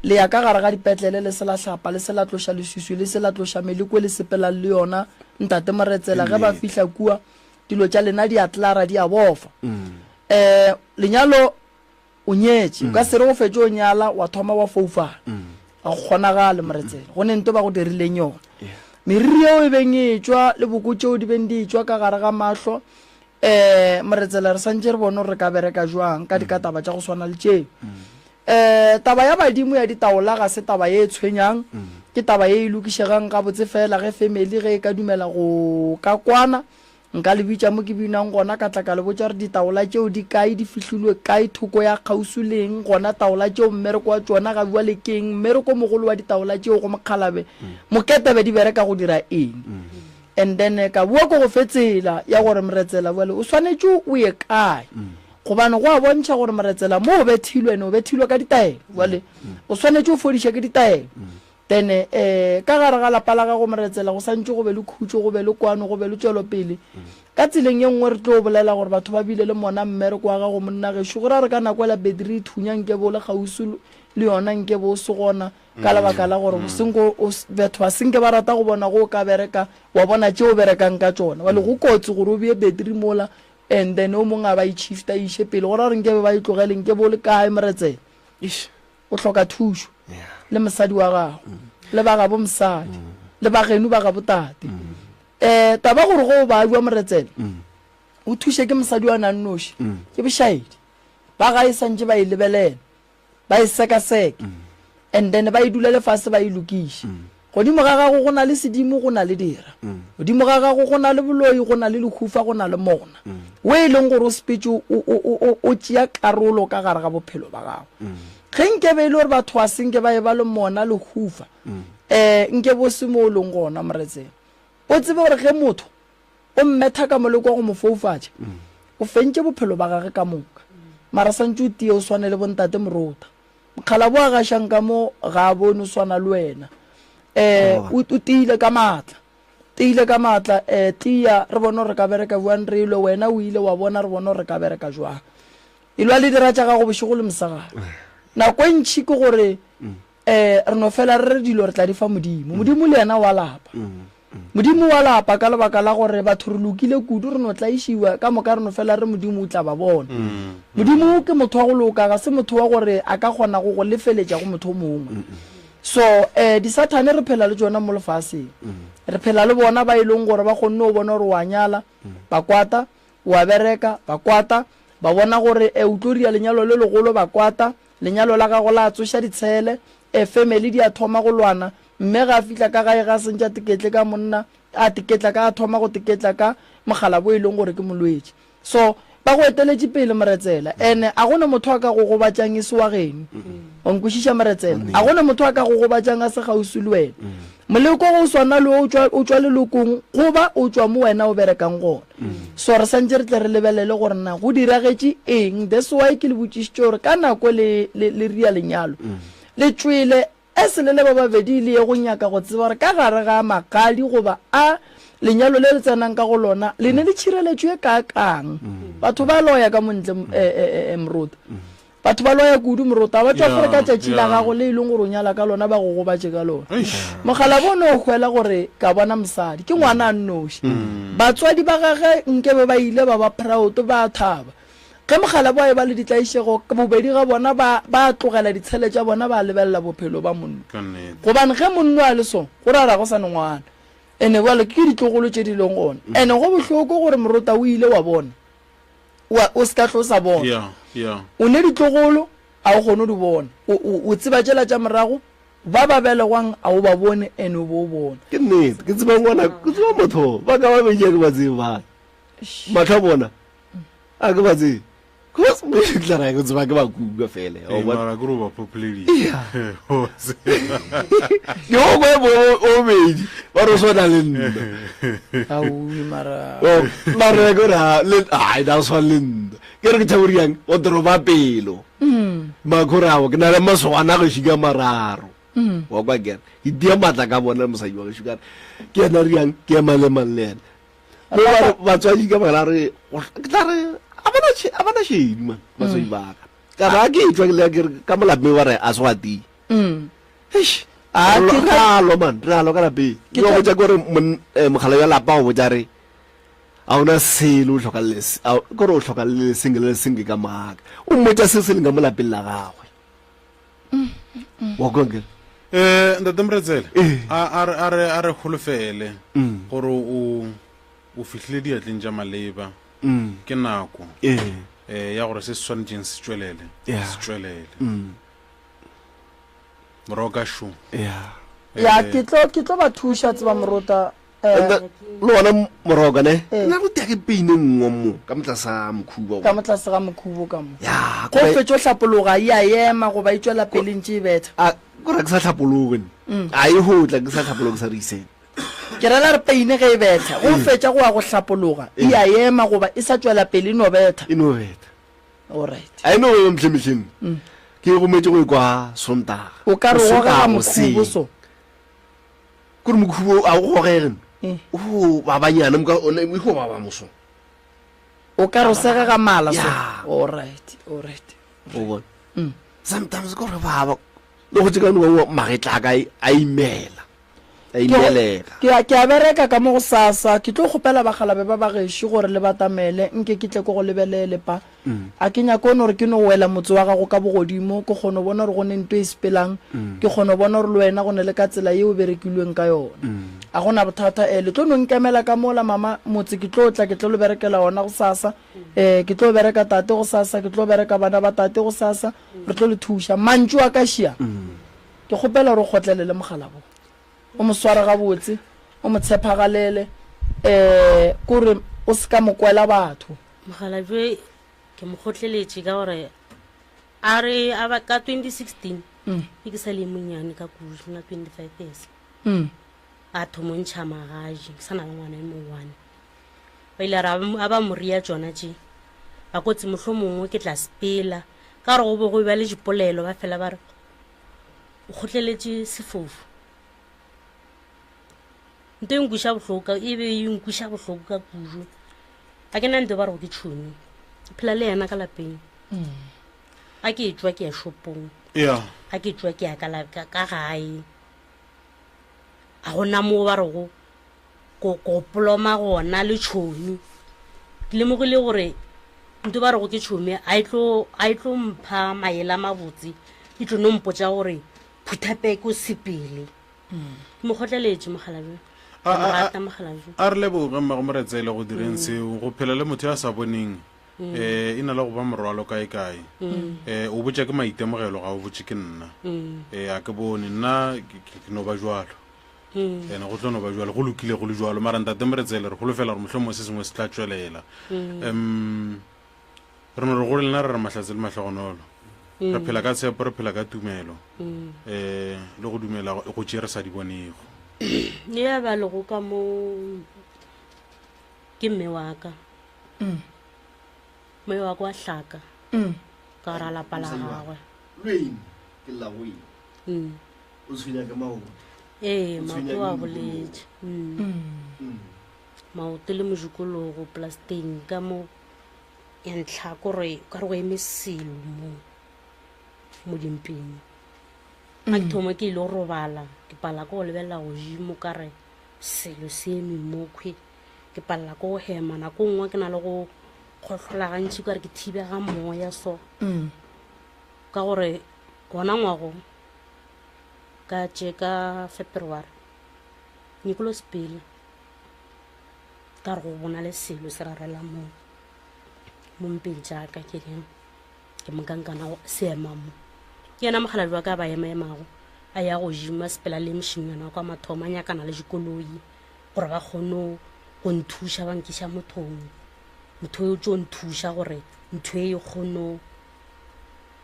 le ya ka gare ga dipetlele le se la hlapa le se la tloša leswiswi le se la tloša meleko le sepelang le yona ntate Moretsela ge ba fihla kua dilo tša lena di a tlara di a bofa lenyalo o nyetše o ka se re go fetše o nyala wa thoma wa foufala a go kgonagale Moretsela go ne nto ba go dirileng yona meriri eo e beng e tšwa le boko tšeo di beng di tšwa ka gare ga mahlo Moretsela re santše re bone re ka bereka jwang ka dikataba tša go swana le tšeo taba ya badimo ya ditaola ga se taba ye e tshwenyang ke taba ye e lokišegang ga botse fela ge family ge e ka dumela go ka kwana nka le bitša mo ke binang gona ka tla ka le botša re ditaola tšeo di kae di fihlilwe kae thoko ya kgausuleng gona taola tšeo mmereko wa tšona ga bua le keng mmereko mogolo wa ditaola tšeo go mokgalabe moketebe di bereka go dira eng and then ka bua ko go fetsela ya gore Moretsela bole o swanetše o ye kae gobane go a bontšha gore Moretsela mo o bethilwe ene o bethilwe ka ditaelo bole o swanetše o fodiše ke ditaelo then ka gare ga lapa la gago Moretsela go santše go be le khutšo go be le kwano go be le tšwelopele ka tseleng ye nngwe re tlo bolela gore batho ba bile le mona mmereko wa gago monna gešo gore a re ka nako la bedri thunya nke bo le gausu le yona nke bo se gona ka lebaka la gore batho ba senke ba rata go bona go ka bereka wa bona tšeo berekang ka tšona bale go kotsi gore o bee bedri mola and then o mongwe a ba itšhifta iše pele gore a re nkebe ba itlogele nke bo le kae Moretsela o hloka thušo le mosadi wa gago le ba gabo mosadi le ba genu ba gabo tate taba gore go ba bua Moretsela o thuše ke mosadi wa nannoši ke bošaedi ba ga e santše ba e lebelela ba e sekaseka and then ba e dulele fase ba e lokiše godimo ga gago go na le sedimo go na le dira godimo ga gago go na le boloi go na le lekhufa go na le mona o e leng gore o sepetse o tšea karolo ka gare ga bophelo ba gago ge nke be e le gore batho a senke ba e ba le mona lekhufa nke bo se mo o leng gona Moretsela o tsebe gore ge motho o mmetha ka moleko go mo foufatša o fentše bophelo ba gage ka moka mara santše o tie o swane le bontate Morota mokgala bo a gašang ka mo ga a bone o swana le wena o tiile ka maatla tia re bone re ka bereka buang re ile wena o ile wa bona re bone re ka bereka jwang e lwa le dira tša gago bošego le mosagala nako e ntšhi ke gore re no fela re dilo re tla di fa modimo le yena wa lapa modimo wa lapa ka lebaka la gore batho re lokile kudu re no tlaišiwa ka moka re no fela re modimo o tla ba bona modimo ke motho wa go loka ga se motho wa gore a ka kgona go go lefeletša go motho mongwe so disatane re phela le tsona mo lefaseng re phela le bona ba e leng gore ba kgonne o bona gore wa nyala ba kwata wa bereka ba kwata ba bona gore o tlo ria lenyalo le legolo ba kwata lenyalo la gago la tsoša ditshele family di a thoma go lwana mme ga fihla ka gae ga sentša tiketle ka monna a tiketla ka a thoma go tiketla ka mogala bo e leng gore ke molwetši so ba go eteletše pele Moretsela ene a gone motho a ka go gobatšang e se wa geno o nkwešiša Moretsela a gone motho a ka go gobatšang a se gausi le wena moleko go swana le o tšwa lelokong goba o tšwa mo wena o berekang gona so re santše re tle re lebelele gore na go diragetše eng that's why ke le botšišitše gore ka nako le ria lenyalo le tšwele se le ba babedi le ye go nyaka go tseba gore ka gare ga magadi goba a lenyalo le le tsenang ka go lona le ne le tšhireletšo ye kakang batho ba loya ka montle Morota batho ba loya kudu Morota ba tšwa gore ka tšatši la gago le e leng gore o nyala ka lona ba go gobatše ka lona mogala bone o hwela gore ka bona mosadi ke ngwana a nnoši batswadi ba gage nkebe ba ile ba ba proud ba thaba ge mogala bo e ba le ditlaišego bobedi ga bona ba tlogela ditshele tša bona ba lebelela bophelo ba monna gobane ge monno a le so go rara go sa ne ngwana ene bale ke ditlogolo tše di leng gona ene go bohloko gore Morota o ile wa bona o se ka tlosa bona o ne ditlogolo a o kgone di bona o tseba tšela tša morago ba belegwang a o ba bone ene o bo o bona ke nnete ke tseba ngwana ke tseba motho ba ka ba beja ke ba tseba matlha bona a ke ba tseba cause mo tla ra go tsba ke ba kuga fele o bona mara group of population yo o medi ba ro sona le nna au mara mara go ra le ai da so le nna ke re ke tshawuriang o dro ba pelo ma khorao ke na le maswana go shiga mararo wa kwa ke dia matla ka bona mo sa iwa go shiga ke na riang ke male ba tswa ka bana re ke tla re abana shedi man ba so ibaka ka ra ke itwa ke ka molape wa re a swati eish a ke ralo man ralo ka lape yo go tsa gore mogala ya lapa o botsa re a ona selo tlhokalles a go re o tlhokalles single ka maka o mmotsa se se lenga molape la gagwe wa gonge ndatemretsele a re holofele gore o fihlile diatleng tša maleba ke nako ya gore se swanetseng se tswelele moroka shu ya ke tlo ba thusha tseba morota le wona moroka ne na go tia ke peine nngwe mo ka motla sa mokhuba ka motla sa mokhubo ka mo ya go fetso hlapologa ya yema go ba itswela pelentse betha a go ra ke sa hlapologa a e hotla ke sa hlapologa sa reason ke rela re peine ge e betha go fetša go a go hlapologa ya yema go ba e sa tswela pele no betha alright I know yo mhlemishin ke go metse go kwa sontaga o ka re go ga mokhubo so go mokhubo a go gogegen o ba banyana mo ka ona mo go ba moso o ka re sega ga mala so alright o bona sometimes go re baba lo go tsika no magetla ka a imela ke a bereka ka mo go sasa ke tlo gopela bagalabe ba bagešo gore le batamele nke ke tle go lebelele pa a ke nya kone gore ke no wela motse wa gago ka bogodimo ke kgone bona re go ne ntwe ispelang ke kgone bona re le wena go ne le ka tsela yeo berekilweng ka yona a gona bothata le tlo no nkemela ka mola mama motse ke tlo tla ke tlo le berekela ona go sasa ke tlo bereka tate go sasa ke tlo bereka bana ba tate go sasa re tlo le thusha mantšu a ka shia ke gopela re gotlelele mogala bo o mo swara ga botse o mo tshepagalele kore o se ka mokwela batho mogala jwe ke mo gotleletše ka gore a re a ba ka 2016 ke sa le monyane ka kudu na 25 years a thomontšha magaji ke sa na le ngwana e mongwane ba ile a ba moria tsona tše ba kotse mohlho mongwe ke tla sepela ka gore go bo go ba le dipolelo ba fela ba re o gotleletše sefofu nto ngusha bohloka e be ngusha bohloka ka kudu a ke nna nte ba re go ke tšhomi phela le yena ka lapeng a ke tswa ke ya shopong a ke tswa ke ya ka gae a gona mo ba re go poloma gona le tšhomi ke lemogile gore nto ba re go ke tšhomi a e tlo mpha maela mabotse e tlo no mpotsa gore phutapeko sepele mo gotleletše mogalabe a re leboge mmago moretsele go direng seo go phela le motho ya sa boneng e na le go ba morwalo kae o botša ke maitemogelo ga o botše ke nna a ke bone nna ke no ba jwalo ene go tlo no ba jwalo go lokile go le jwalo mara ntate moretsele re golofela gore mohlomong se sengwe se tla tswelela re no re go lena re re mahlatse le matlhogonolo re phela ka tshepo re phela ka tumelo le go dumela go tšea re sa di bonego ya ba le go ka mo ke mme wa ka wa hlaka ka ra la pala gagwe ke la we o tshwenya ka maoto maoto a boletše maoto le mojukologo plasteng ka mo ya ntlha kore ka re go eme selo mo dimpeng a ke thoma ke ile go robala ke pala ko go lebelela godimo ka re selo se eme mokhwe ke palla ko go hema nako nngwe ke na le go kgotlhola gantši ka re ke thibega moya so ka gore gona ngwago ka tše ka February Nikolo Spela ka re go bona le selo se rarela mo mpeng jaaka ke mokankana seema mo ke yena mogala jwa ka ba emago a ya go jima sepela le mošhinyana kwa mathoma nyakana le dikoloi gore ba kgone go nthusha ba nkiša mothong motho yo tlo nthuša gore ntho e kgono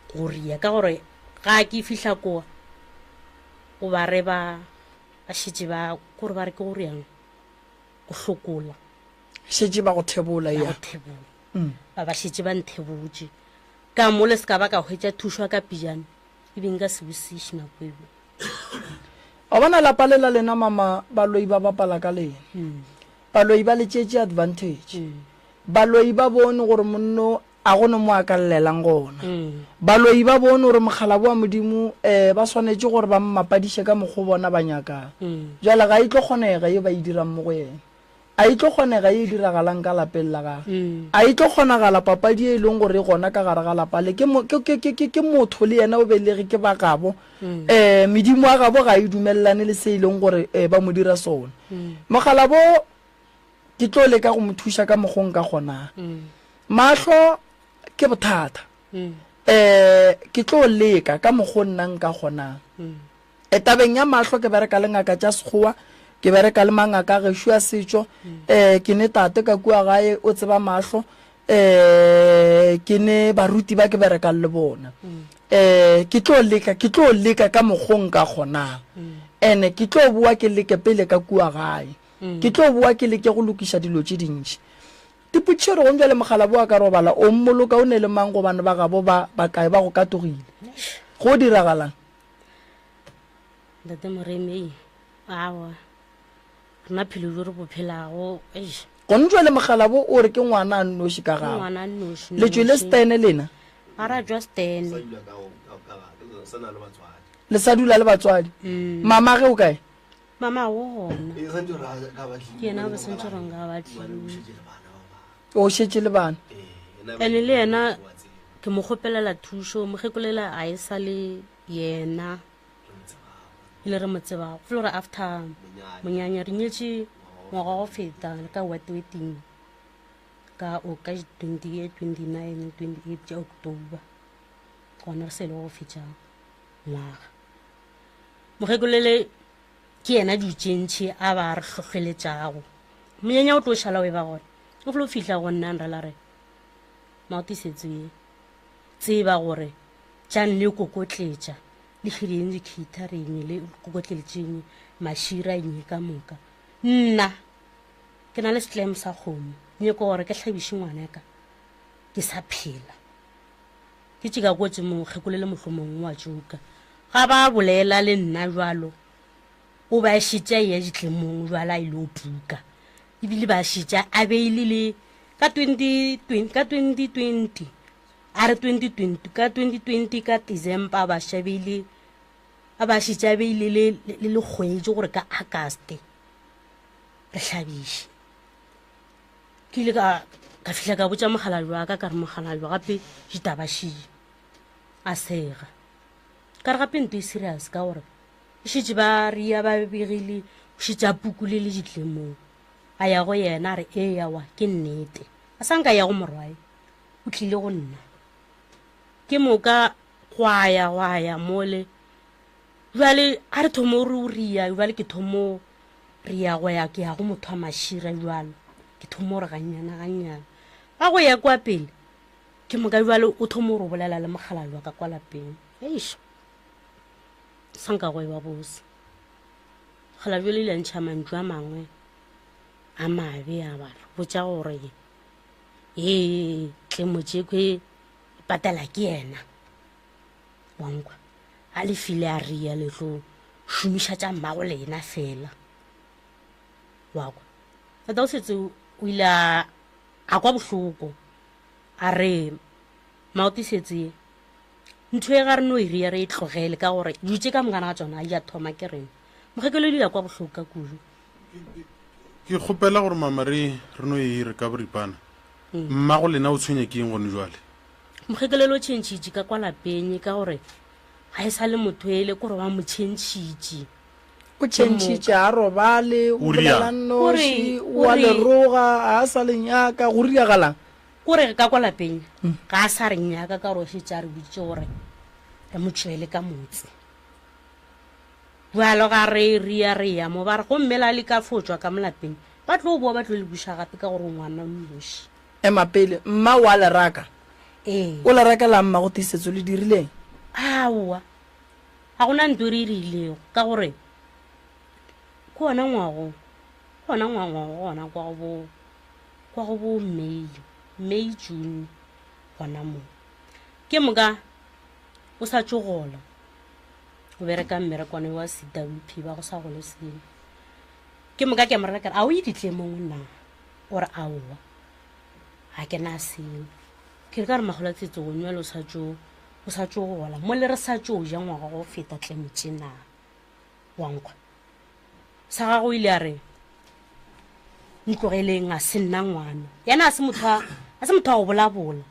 go ria ka gore ga ke fihla koa go ba re ba šetse ba gore ba re ke go riang go hlokola šetse ba go thebola go ya thebola ba šetse ba nthebotse ka mo le se ka ba ka hwetša thušwa ka pijana e beng ka se bosiši nako ebe a bona lapa lela lena mama baloi ba bapala ka lena baloi ba le tšetše advantage baloi ba bone gore monno a gone mo a ka llelang gona baloi ba bone gore mogala boa modimo ba swanetše gore ba mmapadiše ka mokgo bona ba nyakang jale ga e tlo kgonega ye ba e dirang mo go yena a e tlo kgonega ye e diragalang ka lapeng la gage a e tlo kgonagala papadi e leng gore gona ka gare ga lapa le ke motho le yena o belege ke ba gabo medimo a gabo ga e dumelelane le se e leng gore ba mo dira sone mogala bo ke tlo leka go mo thuša ka mogong ka kgonang mahlo ke bothata ke tlo leka ka mogo nnang ka kgonang tabeng ya mahlo ke bereka le ngaka tša sekgowa ke bereka le mangaka a gešo a setšo ke ne tate ka kua gae o tseba mahlo ke ne baruti ba ke bereka le bona ke tlo leka ka mogong ka kgonang ene ke tlo bua ke leke pele ka kua gae ke tlo bua ke leke go lokiša dilo tše dintši tiputšhere go njale mogala boa ka robala o mmoloka o ne le mang go bane ba gabo ba kae ba go katogile go diragalang ntate Moremi awa rena phelo jo re bophelago go njale mogala bo o re ke ngwana a nnoši ka gago ngwana nnoši le tšwe le stene lena a ra jwa stene le sa dula le batswadi mama ge o kae mama wo gona ke yena ba sentse reng ga batlile o šetše le bana ene le yena ke mo kgopelela thušo mogekolela a e sa le yena ile re motseba flora after monyanya re nyetše ngwaga go feta le ka wetweting ka o ka 28 29 28 tša October gona re se le go fetša ngwaga mogekolele ke yena ditšentšhi a ba re tlhotlheletšago monyanya o tlo šala o e ba gore o flo fihla go nna nra la re maotisetswe tseba gore tšang le kokotletša le hireng di-catering le kokotletšeng mašira eng ka moka nna ke na le setlem sa kgomo nyeko gore ke hlabiše ngwaneka ke sa phela ke tšeka kotse mokgekolele mohlomong wa tšoka ga ba bolela le nna jwalo o ba šitša ya ditlemong jwala ile o tuka ebile ba šitša a beile le ka 2020 a re 2020 ka 2020 ka December ba šabile a ba šitša beile le kgwetše gore ka Auguste re hlabiše ke ile ka fihla ka botša mogala jwa ka re mogala jwa gape ditaba šie a sega ka re gape nto e serious ka gore e šitše ba ria ba begile o šitša pukule le ditlemong a ya go yena re e yawa ke nnete a sa nka ya go morwae o tlile go nna ke moka gwaya mole jwale a re thomo re o ria jwale ke thomo ria go ya ke ya go motho a mašira jwalo ke thomo re ganyana ga go ya kwa pele ke moka jwale o thomo re o bolela le mogala jwa ka kwa lapeng eish sa nka go e ba bose gala jwale ile ntšha mantšu a mangwe a mabe a bara botša gore tle motšekwe patela ke yena wankwa a le file a ria le tlo šomiša tša mmago le yena fela wakwa tata o setse o ile a kwa bohloko a re maotisetse ntho e ga re no e ria re e tlogele ka gore dutse ka mokana ga tsona a ja thoma ke rena mogekelo dila kwa bohloko ka kudu ke kgopela gore mama re no e ire ka boripana mmago lena o tshwenya ke eng gone jwale mogekelelo o tšhentšhitše ka kwa lapeng ka gore ga e sa le motho ele kore wa mo tšhentšhitše o tšhentšhitše a robale o bolela nnoši o a leroga a sa lenyaka go riagalang kore ka kwa lapeng ga a sa re nyaka ka gore o šetše a re boditše gore re mo tšwele ka motse jalo ga re ria mo ba re go mmela le ka fotswa ka molapeng ba tlo boa ba tlo le buša gape ka gore ngwana o nnoši ema pele mma wa leraka ee o leraka la mma go tisetso le dirileng aowa ga gona ntho e re irilego ka gore ke ona ngwago gona kwa go bo May June gona mo ke moka o sa tsogola o bereka mmerekwane wa CWP ba go sa go le sengwe ke moka ke mmereka a o iditle mongwe nna ore aowa ga ke na sengwe ke re ka re magola tsetso go nywela o sa tsogola mo le re sa tso ja ngwaga go feta tlemetsena wankwa sa ga go ile a re ntlogeleng a se nna ngwana yana a se motho a go bolabola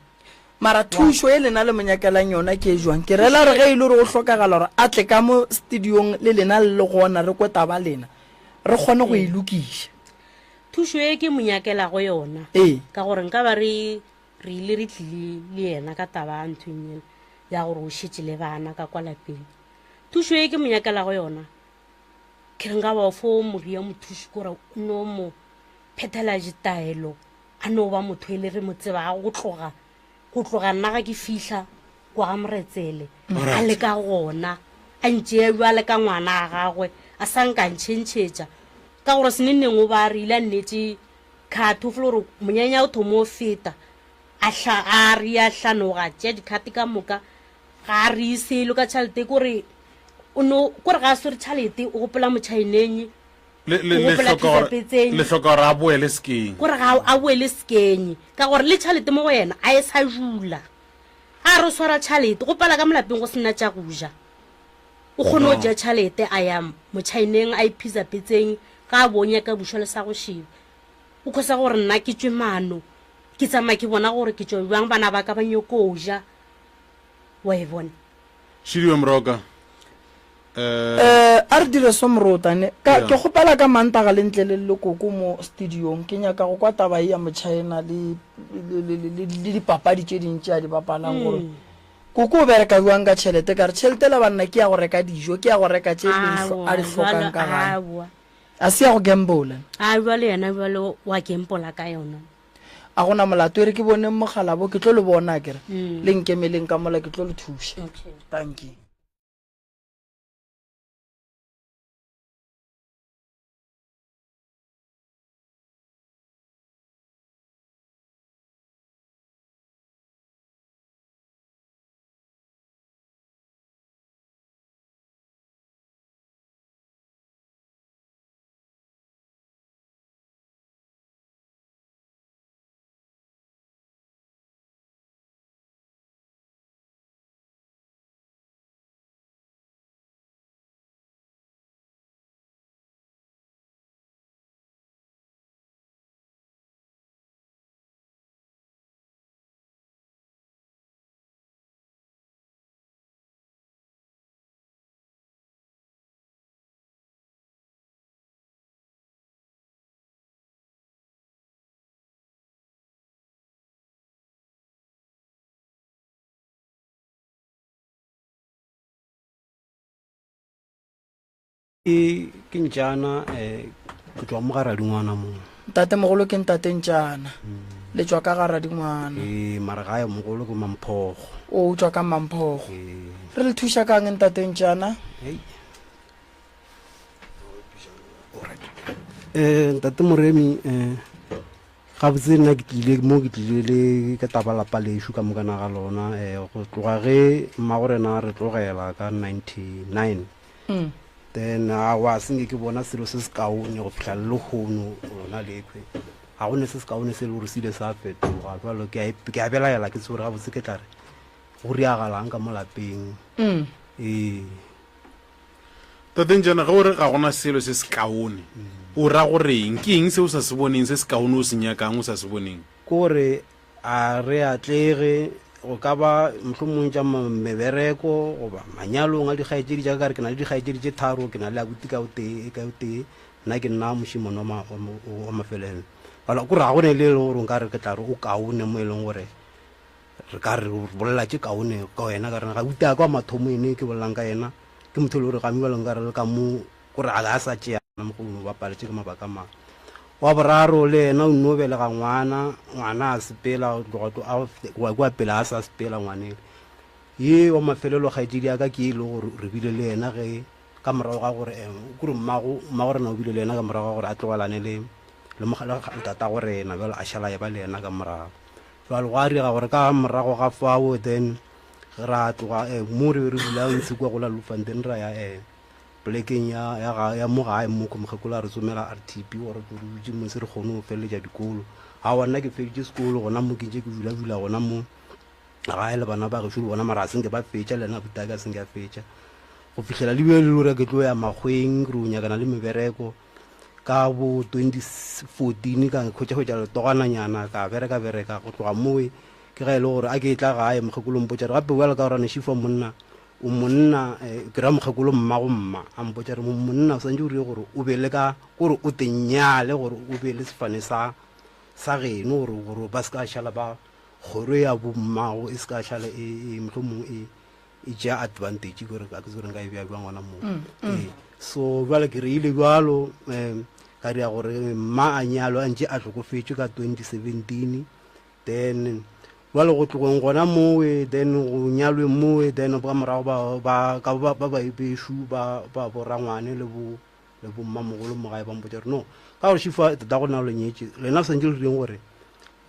mara thuso e lena le monyakelang yona ke jwang ke rela re ge ile re go hlokagala gore a tle ka mo studiong le lena le gona re kwetaba lena re kgone go ilukisha thuso e ke monyakela go yona ka gore nka ba re ile re tlile le yena ka taba nthonyela ya gore o shetse le bana ka kwa lapeng thuso e ke monyakela go yona ke re nka ba fo moria mothusi gore no mo phethela ditaelo a no ba motho le re motseba go tloga nna ga ke fihla kwa ga moretsele a le ka gona a ntse a le ka ngwana ga gagwe a sanka ntšhentšhetša ka gore seneneng o ba re ile a nnetse kgatho fole gore monyanya o thomo o feta a re a hlanoga tšea dikhate ka moka ga a re iselo ka tšhalete kore ga a swere tšhalete o gopola motšhaineng le hloka gore a boele sekeng kore ga a boele sekeng ka gore le tšhalete mo go yena a e sa jula a re swara tšhalete go pala ka molapeng go sena tša go ja o kgone go ja tšhalete a ya motšhaineng a iphisa-petseng ga a bonya ka bušwa le sa go šiba o kgosa gore nna ke tswe mano ke tsamaya ke bona gore ke tswe bjang bana ba ka ba nyoko ja wa e bone Shidiwe Moroka a re dire so morotane ke gopela ka mantaga le ntle le lekoko mo studiong ke nyaka go kwa taba ya motšhaena le dipapadi tše dintši a di bapalang gore koko o bereka buang ka tšhelete ka re tšhelete la banna ke ya go reka dijo ke ya go reka tše a di hlokang ka gane a se ya go gambola a jwale yena jwale wa gambola ka yona a gona molato e re ke bone mogala bo ke tlo le bona kere le nkemeleng ka mola ke tlo le thuša thank you ke ntjana ke tswa mo gara dingwana mo tate mogolo ke ntate ntjana le tswa ka gara dingwana mara ga ya mogolo ke Mamphogo o tswa ka Mamphogo re le thuša kang ntate ntjana ntate Moremi ga botse nna ke tlile le ka tabalapa leshu ka mokana ga lona go tloga ge mmagorena re tlogela ka 99 then wa senge ke bona selo se se kaone go fitlha le gono rona lekwe ga gone se se kaone se le gore sile sa fetoga jalo ke a belaela ke se gore ga botse ke tla re go riagalang ka mo lapeng tate Njana ge o re ga gona selo se se kaone o ra goreng ke eng se o sa se boneng se se kaone o se nyakang o sa se boneng kore a re atlege go ka ba mohlomong tša mebereko goba manyalong a dikgaetšedi jaaka re ke na le dikgaetšedi tše tharo ke na le abuti ka o tee nna ke nna mošimane wa mafelelo ala kore ga gone le gore nka re ke tla re o kaone mo e leng gore re ka re bolela tše kaone ka wena ka rena ga buti a kwa mathomo ene ke bolelang ka ena ke motho le gore gami baleng ka re le ka mo kore a sa tšeana mogolo bapaletše ke mabaka mang wa boraro le ena o nno belega ngwana a sepela wa kwa pele a sa sepela ngwanele ye wa mafelelo ga di ya ka ke ile gore re bile le ena ge ka morago ga gore kore mmago rena o bile le ena ka morago ga gore a tlogelane le mogala tata go rena bjalo a šala ya ba le ena ka morago jalo go a riega gore ka morago ga fao then ra tloga mo re bula ntse kwa go la lufang then ra ya plekeng ya mo gae mo ko mogekolo a re tsomela RTP gore ke dutse mo se re kgone go feleletša dikolo a wana ke feditše sekolo gona mo ke ntse ke bula gona mo gae le bana ba gešo le bona mara a senke ba fetša le ena butaka a senke a fetša go fitlhela le bile le lore ke tlo ya magweng re o nyakana le mebereko ka bo 2014 ka khotša letogananyana ka bereka go tloga moe ke ga e le gore a ke tla gae mogekolo mpotša re gape wela ka gorane shifa monna o monna ke ra mogekolo mma a mpotša re monna o santse o rie gore o be le ka gore o tenyale gore o be le sefane sa geno gore ba se ka šala ba kgoro ya bommago e se ka šala mohlomong e ja advantage gore ka ke gore nka e bja ngwana mo so jwale ke re ile jwalo ka ria gore mma a nyalo a ntse a tlhokofetše ka 2017 then jwale go tlogong gona mowe then go nyalwe mowe then ka morago ba bešo ba borangwane le bo mmamogolo mo gae ba mpotša re no ka gore šifa tata go na le nyetse lena santse le reng gore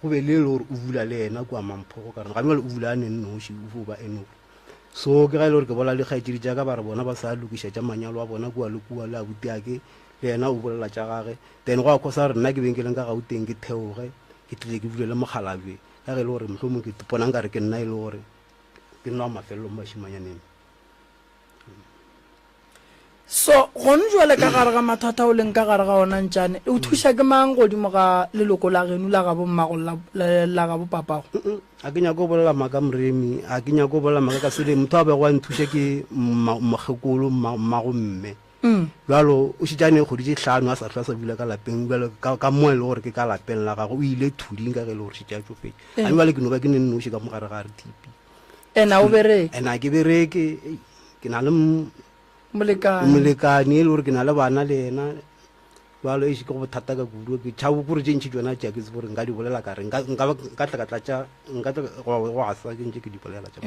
go be le gore o bula le ena kua mamphogo ka rena ga mele o bula a nennoši o fo ba enore so ke ga ile gore ke bola le kgaetšedi jaaka ba re bona ba sa lokiša tša manyalo a bona kua le kua le a butiake le ena o bolela tša gage then go a khosa gore nna ke benkeleng ka gauteng ke theoge ke tlile ke bulele mogalabe ka ge le gore mohlomong ke ponang ka re ke nna e le gore ke nna mafelelo mo bašimanyaneng so gone jwale ka gare ga mathata o leng ka gare ga ona ntšane o thuša ke mang godimo ga leloko la geno la ga bommago la ga bopapago a ke nyako bolela maka moremi a ke nyako bolela maka ka sele motho a bego a nthuša ke mogekolo mmago mme jalo o šitšane kgoditše tlhano a sa tlhoa sa bula ka lapeng jalo ka mo e le gore ke ka lapeng la gago o ile thuding ka ge le gore šitša tsofetše a jale ke no ba ke ne nnoši ka mogare ga RTP ena o bereke ena ke bereke ke na le molekane e le gore ke na le bana le ena jalo e ke go bothata ka kudu ke tšhabo kore tše ntšhi tsona tša ke se gore nka di bolela kare nka tlatša go asa ke ntše ke di bolela tša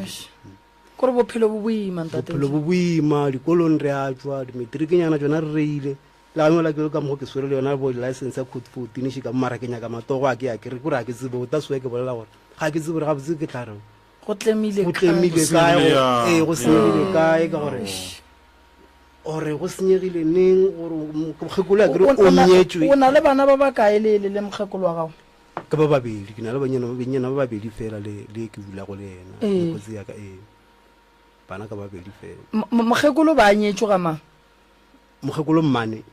kore bophelo bo boima bophelo bo boima dikolong re a tswa dimetrikenyana tsona re reile le gamela ke ka mogo ke swere le yona bo license ya code 14 šika mmara ke nyaka matogo a ke ya kere kore a ke tsebe o ta swe ke bolela gore ga ke tsebe gore ga botse ke tla re go tlemile kae go senyegile kae ka gore ore go senyegile neng gore mogekolo ya kere o nyetswe o na le bana ba bakae le mogekolo wa gago ke ba babedi ke na le banyana ba babedi fela le ke bula go le ena kotsi ya ka bana ka babedi fela mogekolo ba nyetswe ga mang mogekolo mmane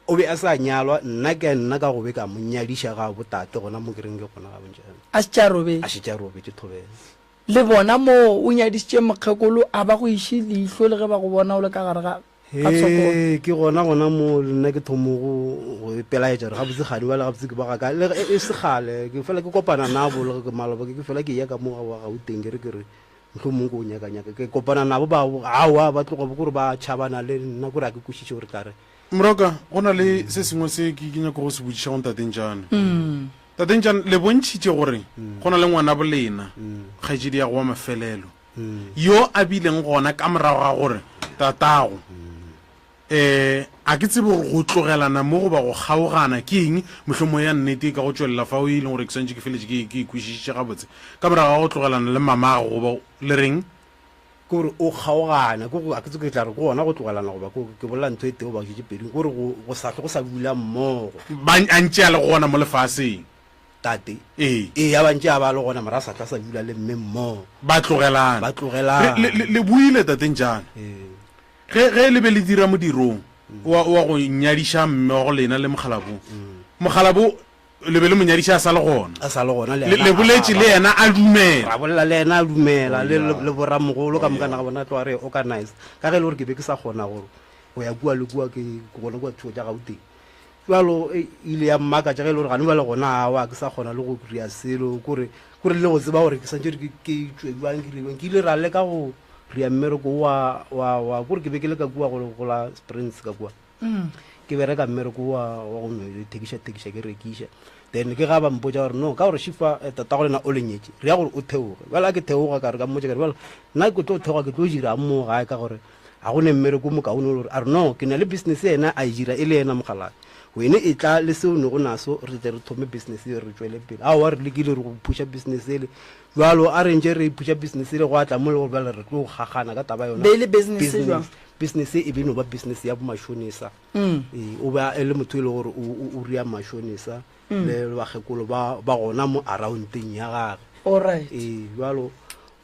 o be a sa nyalwa nna ka go be ka monyadiša ga botate gona mo kereng ke gona ga bontšana a šetša robetse thobela le bona mo o nyadišitše mogekolo a ba go iše leihlo le ge ba go bona o le ka gare ga ke gona mo nna ke thomo go pelaetša re gabotse gadi bale gabotse ke bagaka e segale ke fela ke kopana nabo le ke maloba ke fela ke ya ka mo ga gauteng ke re mohlomong ko o nyakanyaka ke kopana nabo awa ba tloga kore ba tšhabana le nna kore a ke kwešiše gore kare moroka go na le se sengwe se ke nyaka go se botsiša go tatentšane tatentšane le bontšhitše gore go na le ngwana bolena kgaetšedi ya go wa mafelelo yo a bileng gona ka morago ga gore tatago a ke tsebe gore go tlogelana mo goba go kgaogana ke eng mohlomong ya nnete ka go tšwelela fa o e leng gore ke swantse ke feletse ke kwešišitše gabotse ka morago ga go tlogelana le mamago goba le reng kore o kgaogana a ke tse ke tla re ko gona go tlogelana goba ke bolela ntho e teo ba šetse peding kore go sa bula mmogo a ntše a le gona mo lefaseng tate ya bantše a ba le gona mara sa tla sa bula le mme mmogo ba tlogelana le buile tatentšane ge le be le dira modirong wa go nyadiša mmogo lena le mogalabo le be le monyadiša a sa le gona le boletše le yena a dumela ra bolela le yena a dumela le boramogolo ka mokana ga bona tloa re organize ka ge le gore ke be ke sa kgona gore go ya kua le kua ke gona kua thuo tša gauteng jalo ile ya mmaka tša ge le gore gane ba le gona awa ke sa kgona le go kry-a selo kore le go tseba gore ke santse ke tswediwang ke ile ra le ka go ria mmereko wa gore ke be ke le ka kua go la springs ka kua ke bereka mmereko wa go no thekiša ke rekiša then ke ga ba mpotsa gore no ka gore shifa tata go lena o lenyetse re ya gore o theoge bala ke theoga ka re ka mmotsa ka re bala nna ke tlo theoga ke tlo dira mo gae ka gore ga go ne mmereko mo kaone gore a re no ke na le business ena a e dira e le ena mogalae wene e tla le seo ne go naso re tle re thome business e re tswele pele a wa re lekile re go pusha business ele jalo a re ntse re pusha business ele go atla mo le go bala re tlo gagana ka taba yona be le business jwa business e be no ba business ya mashonisa o ba ele motho ile gore o ria mashonisa le ba gekolo ba gona mo arounding ya gage alright jalo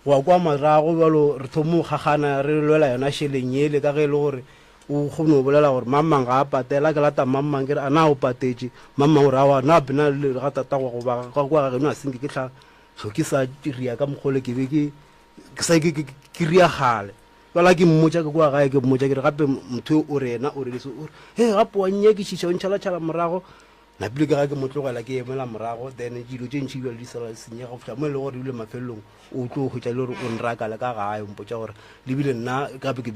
wa kwa marago jalo re thomo gagana re lwela yona shelenyele ka ge le gore o khone bolela gore mamang ga patela ke lata mamang ke ana o patetse mamang gore awa na bina le ga tata go ba kwa ga no asinge ke tla tlhokisa ria ka mogole ke be ke sa ke ria gale bala ke mmotsa ke kwa gae ke mmotsa ke re gape motho o rena o re so he gape wa nye ke tshitse o ntšhala tšhala morago na pele ke ga ke motlogela ke emela morago then dilo tše ntšhi di sala senya go fihla mo le gore dile mafelong o tlo go tša le gore o nraka le ka gae mpotsa gore le bile nna gape ke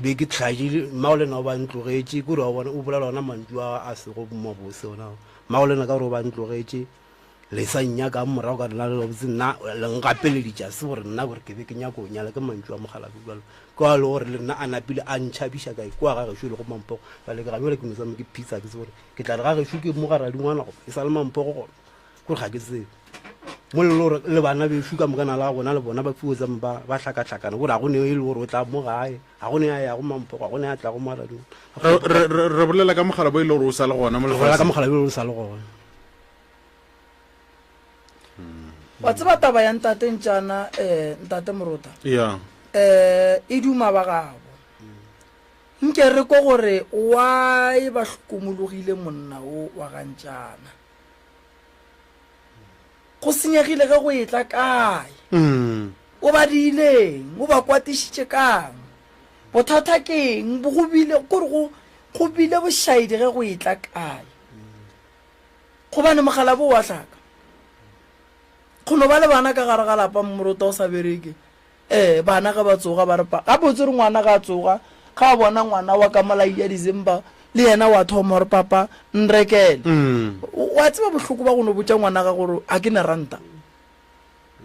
be ke tlhaile maolena o ba ntlogetse kore wa bona o bolela ona mantšu a sego mabose ona maolena ka gore o ba ntlogetse le sa nnyaka morago ka rena le botse nna le nkapeleditša se gore nna gore ke be ke nyako o nyala ke mantšu a mogalafi jalo kwa le gore le nna a napile a ntšhabiša kae kwa ga gešo le go mampogo bale ke gamele ke nosame ke pizza ke se gore ke tla re ga gešo ke mo gara dingwana go e sa le mampogo gona kore ga ke seo mo le gore le bana bešo ka mokana la gona le bona ba fiwetsang ba hlakahlakana gore ga go ne e le gore o tla mo gae ga go ne a ya go mampogo ga go ne a tla go marading re bolela ka mogala bo e le gore o sa le gona mo ka mogala bo e le gore o sa le gona wa tseba taba ya ntatentšana ntate Morota ya e duma ba gabo nke re ko gore wa e ba hlokomologile monna o wa gantšana go senyegile ge go etla kae o ba diileng o ba kwatišitše kang bothata keng go bile bošaedi ge go etla kae gobane mogala bo wa tlhaka kgono ba le bana ka gare ga lapa Morota o sa bereke bana ga ba tsoga ba re pa ga botse re ngwana ga tsoga ga bona ngwana wa ka molai ya December le yena wa thoma gore papa nrekele wa tseba bohloko ba go no botsa ngwana ga gore a ke ne ranta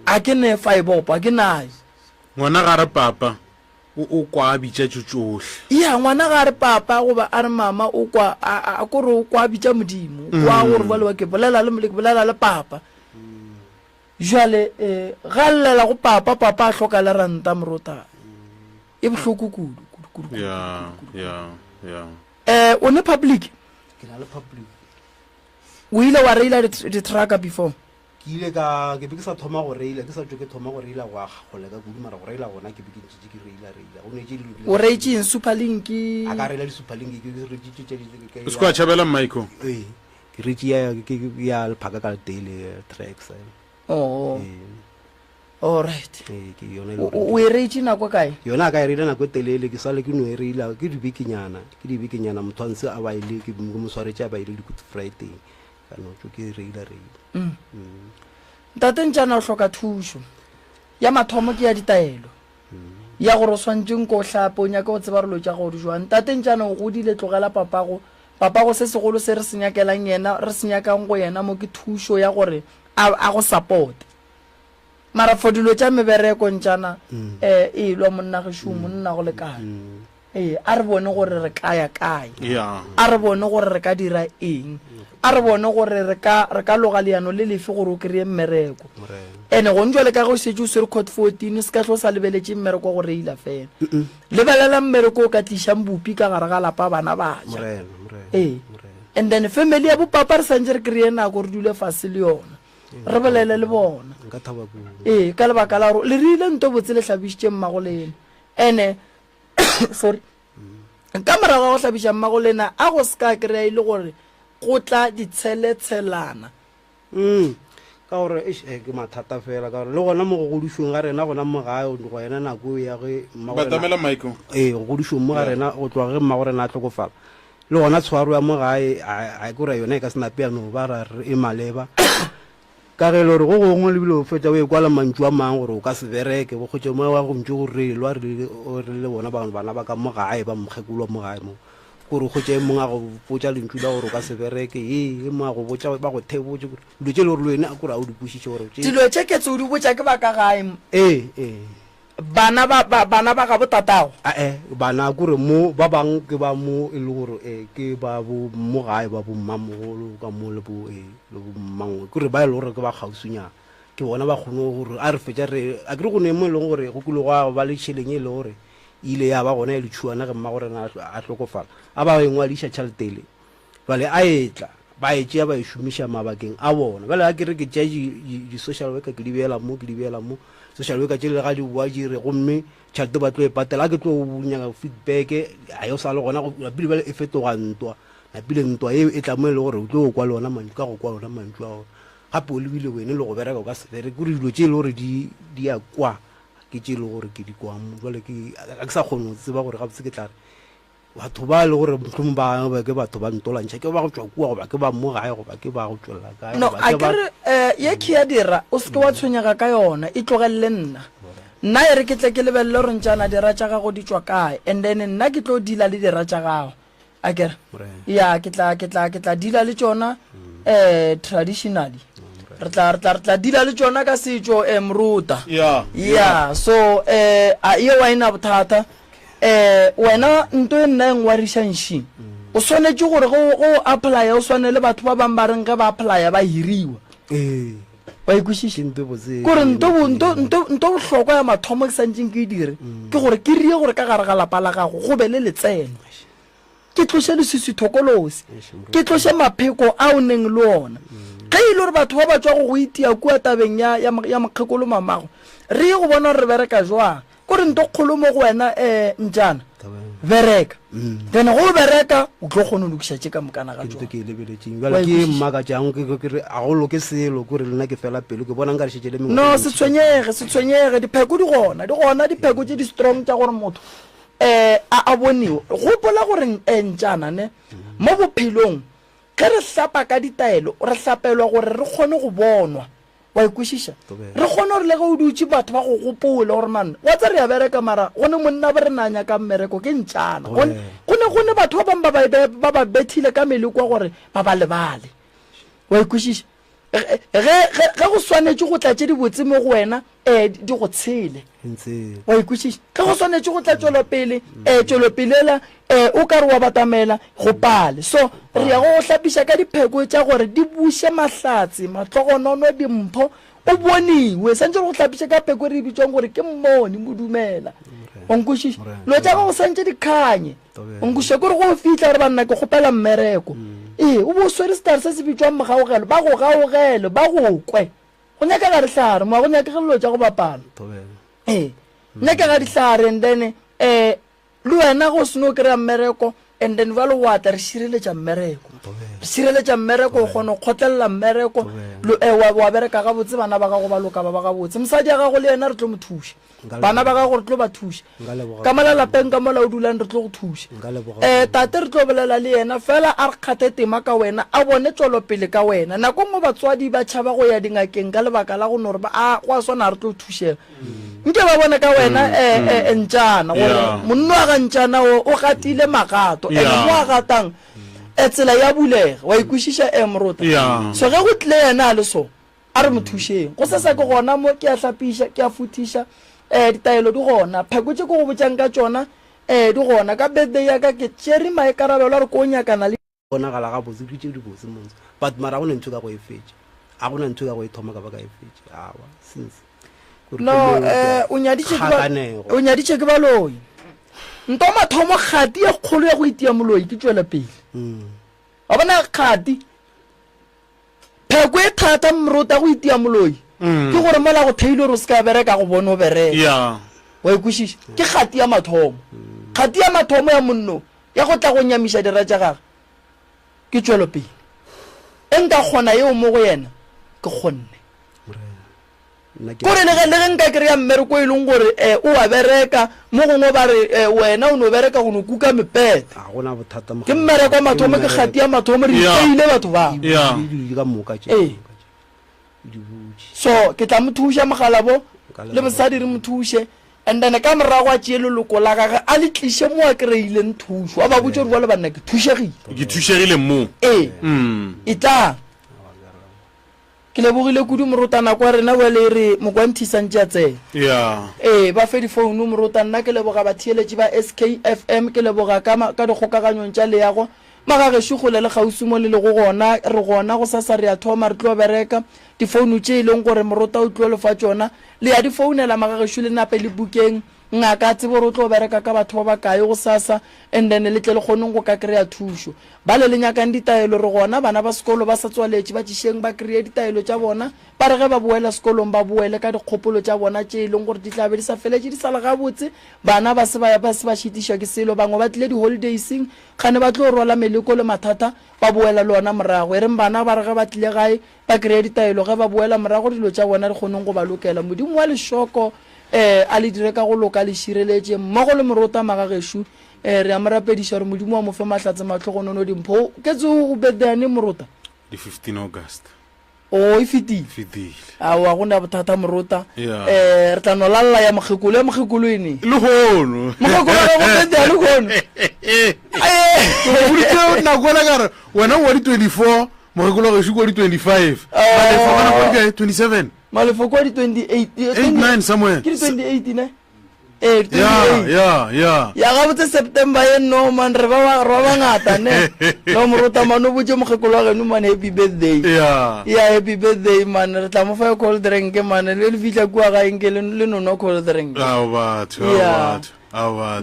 a ke ne five a ke nae ngwana ga re papa o kwa bitša tšotšohle ya ngwana ga re papa goba a re mama o kwa a kore o kwa bitša modimo kwa gore ba le wa ke bolela le papa jale ga llela go papa a hloka le ranta Morota e bohloko kudu o ne public ke na le public o ile wa reila di-trucker before ke ile ke be ke sa thoma go reila ke sa tšo ke thoma go reila go agole ka kudu mara go reila gona ke be ke ntšitše ke reila o ne tše o reitšeng superlink a ka reila di-superlink o se ko a tšhabela Michael ke reitše ya lephaka ka daily tracks alright o e reitše nako kae yona ka e reila nako e telele ke sale ke no e reila ke dibekenyana motho a ntse a baile ke mo swaretše a baile di-good friday ka notso ke reila ntatentšana o hloka thušo ya mathomo ke ya ditaelo ya gore o swantšeng ko o hlape o nyaka go tseba relo tša go di jwang ntatentšana o godile tlogela papago se segolo se re se nyakang go yena mo ke thušo ya gore a go support mara for dilo tša mebereko ntšana e lwa monna gešo monna go lekane a re bone gore re kaya kae a re bone gore re ka dira eng a re bone gore re ka loga leano le lefe gore o kry-e mmereko ande go ntšwa le ka go setse o swere code 14 se ka tlo sa lebeletše mmereko go reila fela lebelela mmereko o ka tlišang bopi ka gare ga lapa bana ba ja and then family ya bopapa re santse re kry-e nako re dule fase le yona re bolele le bona ka lebaka la gore le rile nto botse le hlabišitše mmago lena ene sorry ka morago go hlabiša mmago lena a go se ka kry-a ile gore go tla ditshele-tshelana ka gore ke mathata fela ka gore le gona mo go godišong ga rena gona mo gae go yena nako ya ge batamela Michael go godišong mo ga rena go tloga ge mmago rena a tlhokofala le gona tshwaro ya mo gae a kore yona e ka senape yano ba ra e maleba ka ge le gore go gongwe le bile o fetsa o e kwala mantšu a mang gore o ka se bereke bo kgotse mo wa go ntse go relwa re le bona bana ba ka mo gae ba mokgekolwa mo gae mo gore go tse mongwe a go botsa lentšu la gore o ka se bereke e mongwe a go botsa ba go thebotse dilo tse le gore le wena a kore a o di kwešiše gore dilo tse ke tse o di botsa ke ba ka gae ee bana ba ga botatago bana kore mo ba bangwe ke ba mo e le gore ke ba mo gae ba bo mmamogolo ka mo le bo mmangwe kore ba e le gore ke ba kgausonyana ke bona ba kgone gore a re fetša a kere go ne mo e leng gore go kile go ba le tšheleng e le gore ile ya ba gona e letšhuana ge mma gorena a tlhokofala a ba engwadiša tšhaletele bale a etla ba e tšea ba e šomiša mabakeng a bona bale a kere ke tšea di-social worker ke di beela mo social worker tše le ga di boa dire gomme tšhalete ba tlo e patela a ke tlo nyaka feedback a yo sa le gona napile bale e fetoga ntwa napile ntwa e tla mo e le gore o tlo go kwa lona mantšu ka go kwa lona mantšu ao gape o lebile wene le go bereka o ka se bereke kore dilo tše e le gore di a kwa ke tše e le gore ke di kwamo jale a ke sa kgone go tseba gore gabotse ke tla re batho ba le gore mohlomong ba ke batho ba ntolantšha ke ba go tswa kua goba ke ba mo gae goba ke ba go tswelela kae no a kere ye ke ya dira o seke wa tshwenyega ka yona e tlogelele nna e re ke tle ke lebelele gore ntšana dira tša gago di tswa kae and then nna ke tlo dila le dira tša gago a kere ya ke tla dila le tšona traditionally re tla dila le tšona ka setšo moruta ya so a ye wa ena bothata wena nto e nna engwarišanši o swanetše gore go applya o swane le batho ba bangwe ba reng ge ba applya ba hiriwa wa ikwešiše kore nto bohlokwa ya mathomo ke santseng ke dire ke gore ke rie gore ka gare ga lapa la gago go be le letseno ke tloše leswiswithokolosi ke tloše mapheko a o neng le ona ge e le gore batho ba ba tswa go itia kua tabeng ya mokgekolo mamago re ye go bona gore re bereka jwang kore nto kgolo mo go wena ntšana bereka then go bereka o tlo kgone o lokiša tše ka mokana ga ke lebeletseng bjale ke mmaka jang kere a golo ke selo kore lena ke fela pelo ke bona nka re šetše le mengwe no se tshwenyege dipheko di gona dipheko tše di strong tša gore motho a boniwe gopola gore ntšana ne mo bophelong ge re hlapa ka ditaelo re hlapelwa gore re kgone go bonwa wa ikwešiša re kgone gore le ge o dutse batho ba go gopole gore manna wa tse re ya bereka mara gone monna ba re nanya ka mmereko ke ntšana gone batho ba bangwe ba ba bethile ka melekwa gore ba ba lebale wa ikwešiša ge go swanetše go tlatše di botse mo go wena di go tshele wa ikwešiša ge go swanetše go tla tšwelopelela o ka re wa batamela go pale so re ya go hlapiša ka dipheko tša gore di buše mahlatse matlogonono dimpho o boniwe santse go hlapiša ka pheko re bitswang gore ke mmone modumela onkwešiša lo tša go santse dikhanye onkwešiša kore go fitlha gore banna ke kgopela mmereko o bo swere star se se bitswang mogaogelo ba go gaogele ba go kwe go nyaka ga dihlare moa go nyaka ge lelo tša go bapala nyaka ga dihlare and then le wena go seno o kry-a mmereko and then ba le watla re šireletša mmereko o kgone go kgotlelela mmereko wa bereka ga botse bana ba gago ba loka ba ga botse mosadi ya gago le yena re tlo mo thuša bana ba gago re tlo ba thuša ka malalapeng ka mola o dulang re tlo go thuša tate re tlo bolela le yena fela a re kgathe tema ka wena a bone tswelopele ka wena nako ngwe batswadi ba tšhaba go ya dingakeng ka lebaka la go no gore go a swana re tlo thušega nke ba bone ka wena ntšana gore monna wa ga ntšana o gatile magato and mo a gatang tsela ya bulega wa ikwešiša morota so ge go tle yena a le so a re mo thušeng go sesa ke gona mo ke a hlapiša ke a futhiša ditaelo di gona pheko tše ke go botšang ka tšona di gona ka birthday ya ka ke tšere maekarabelo a re ko o nyakana le bonagala gabotse di tše di botse montsho but mara go na ntho ka go e fetše a gona ntho ka go e thoma ka ba ka e fetše awa since no o nyaditše ke baloi nto mathomo kgati ya kgolo ya go itia moloi ke tšwela pele wa bona kgati pheko e thata mmorota go itia moloi ke gore mola go theile gore o se ka bereka go bone o bereka wa ikwešiša ke kgati ya mathomo ya monno ya go tla go nyamiša dira tša gage ke tšwelo pele e nka kgona yeo mo go yena ke kgonne kore le ge nka kry-a mmereko e leng gore o wa bereka mo gongwe ba re wena o ne o bereka go no kuka mepeta ke mmereko wa mathomo ke kgati ya mathomo re iteile batho bao so ke tla mo thuša mogalabo le mosadi re mo thuše and then ka morago a tšee leloko la gage a le tliše mo a kry-ileng thuso a ba botse gore bale banna ke thušegile ke thušegile mo e tlang ke lebogile kudu morotana kwa rena wele re mokwanthisantše a tsena ya ba fe difounu morota nna ke leboga batheeletši ba SKFM ke leboga ka dikgokaganyong tša leago magagešo gole le gausi mo le lego gona re gona go sasa re a thoma re tlo bereka difounu tše e leng gore morota o tlo lefa tšona le ya difounela magagešo le nape le bukeng ngaka tsebo re tlo bereka ka batho ba bakae go sasa and then le tle le kgoneng go ka kry-a thušo ba le nyakang ditaelo re gona bana ba sekolo ba sa tswaletše ba tšešeng ba kry-e ditaelo tša bona ba re ge ba boela sekolong ba boele ka dikgopolo tša bona tše e leng gore di tlabe di sa feletše di sa le gabotse bana ba se ba šitišwa ke selo bangwe ba tlile di-holidaysing kgane ba tlo rwala meleko le mathata ba boela le ona morago e reng bana ba re ge ba tlile gae ba kry-e ditaelo ge ba boela morago dilo tša bona di kgoneng go ba lokela modimo wa lešoko a le dire ka go loka le šireletše mmogo le morota magagešo re a morapediša gore modimo wa mofe mahlatse matlhogonono dimpho ke tse o bedane morota di 15 August o e fetile aowa go na bothata morota re tla no lalla ya mokgekolo ene le gono mokgekolo go bedane le gono o nakona kare wena wa di 24 mokgekolo ga se ko di 25 ba le 27 malefo kwa di 28 somewhere ke di 28 ne ya ga botse September ye no man re ba ngata ne no morota mano botse mogekolo wa geno man happy birthday happy birthday man re tla mo fa cold drink man le fitla kwa ga engele le no cold drink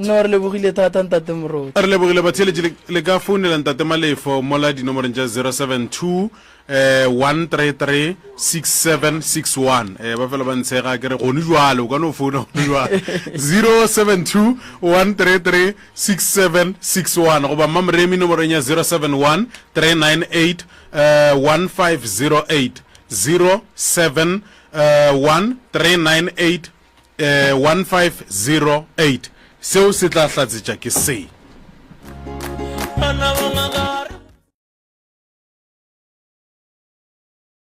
no re lebogile thata ntate morota re lebogile batheeletši le ka founela ntate Malefo mola dinomorong tša 072 133 6761 ba fela ba ntshega ke re gone jwale o ka no founa gone jwale 072 133 6761 goba mamremi nomorong ya 071 398 1508 071 398 1508 seo se tla tlatsetša ke se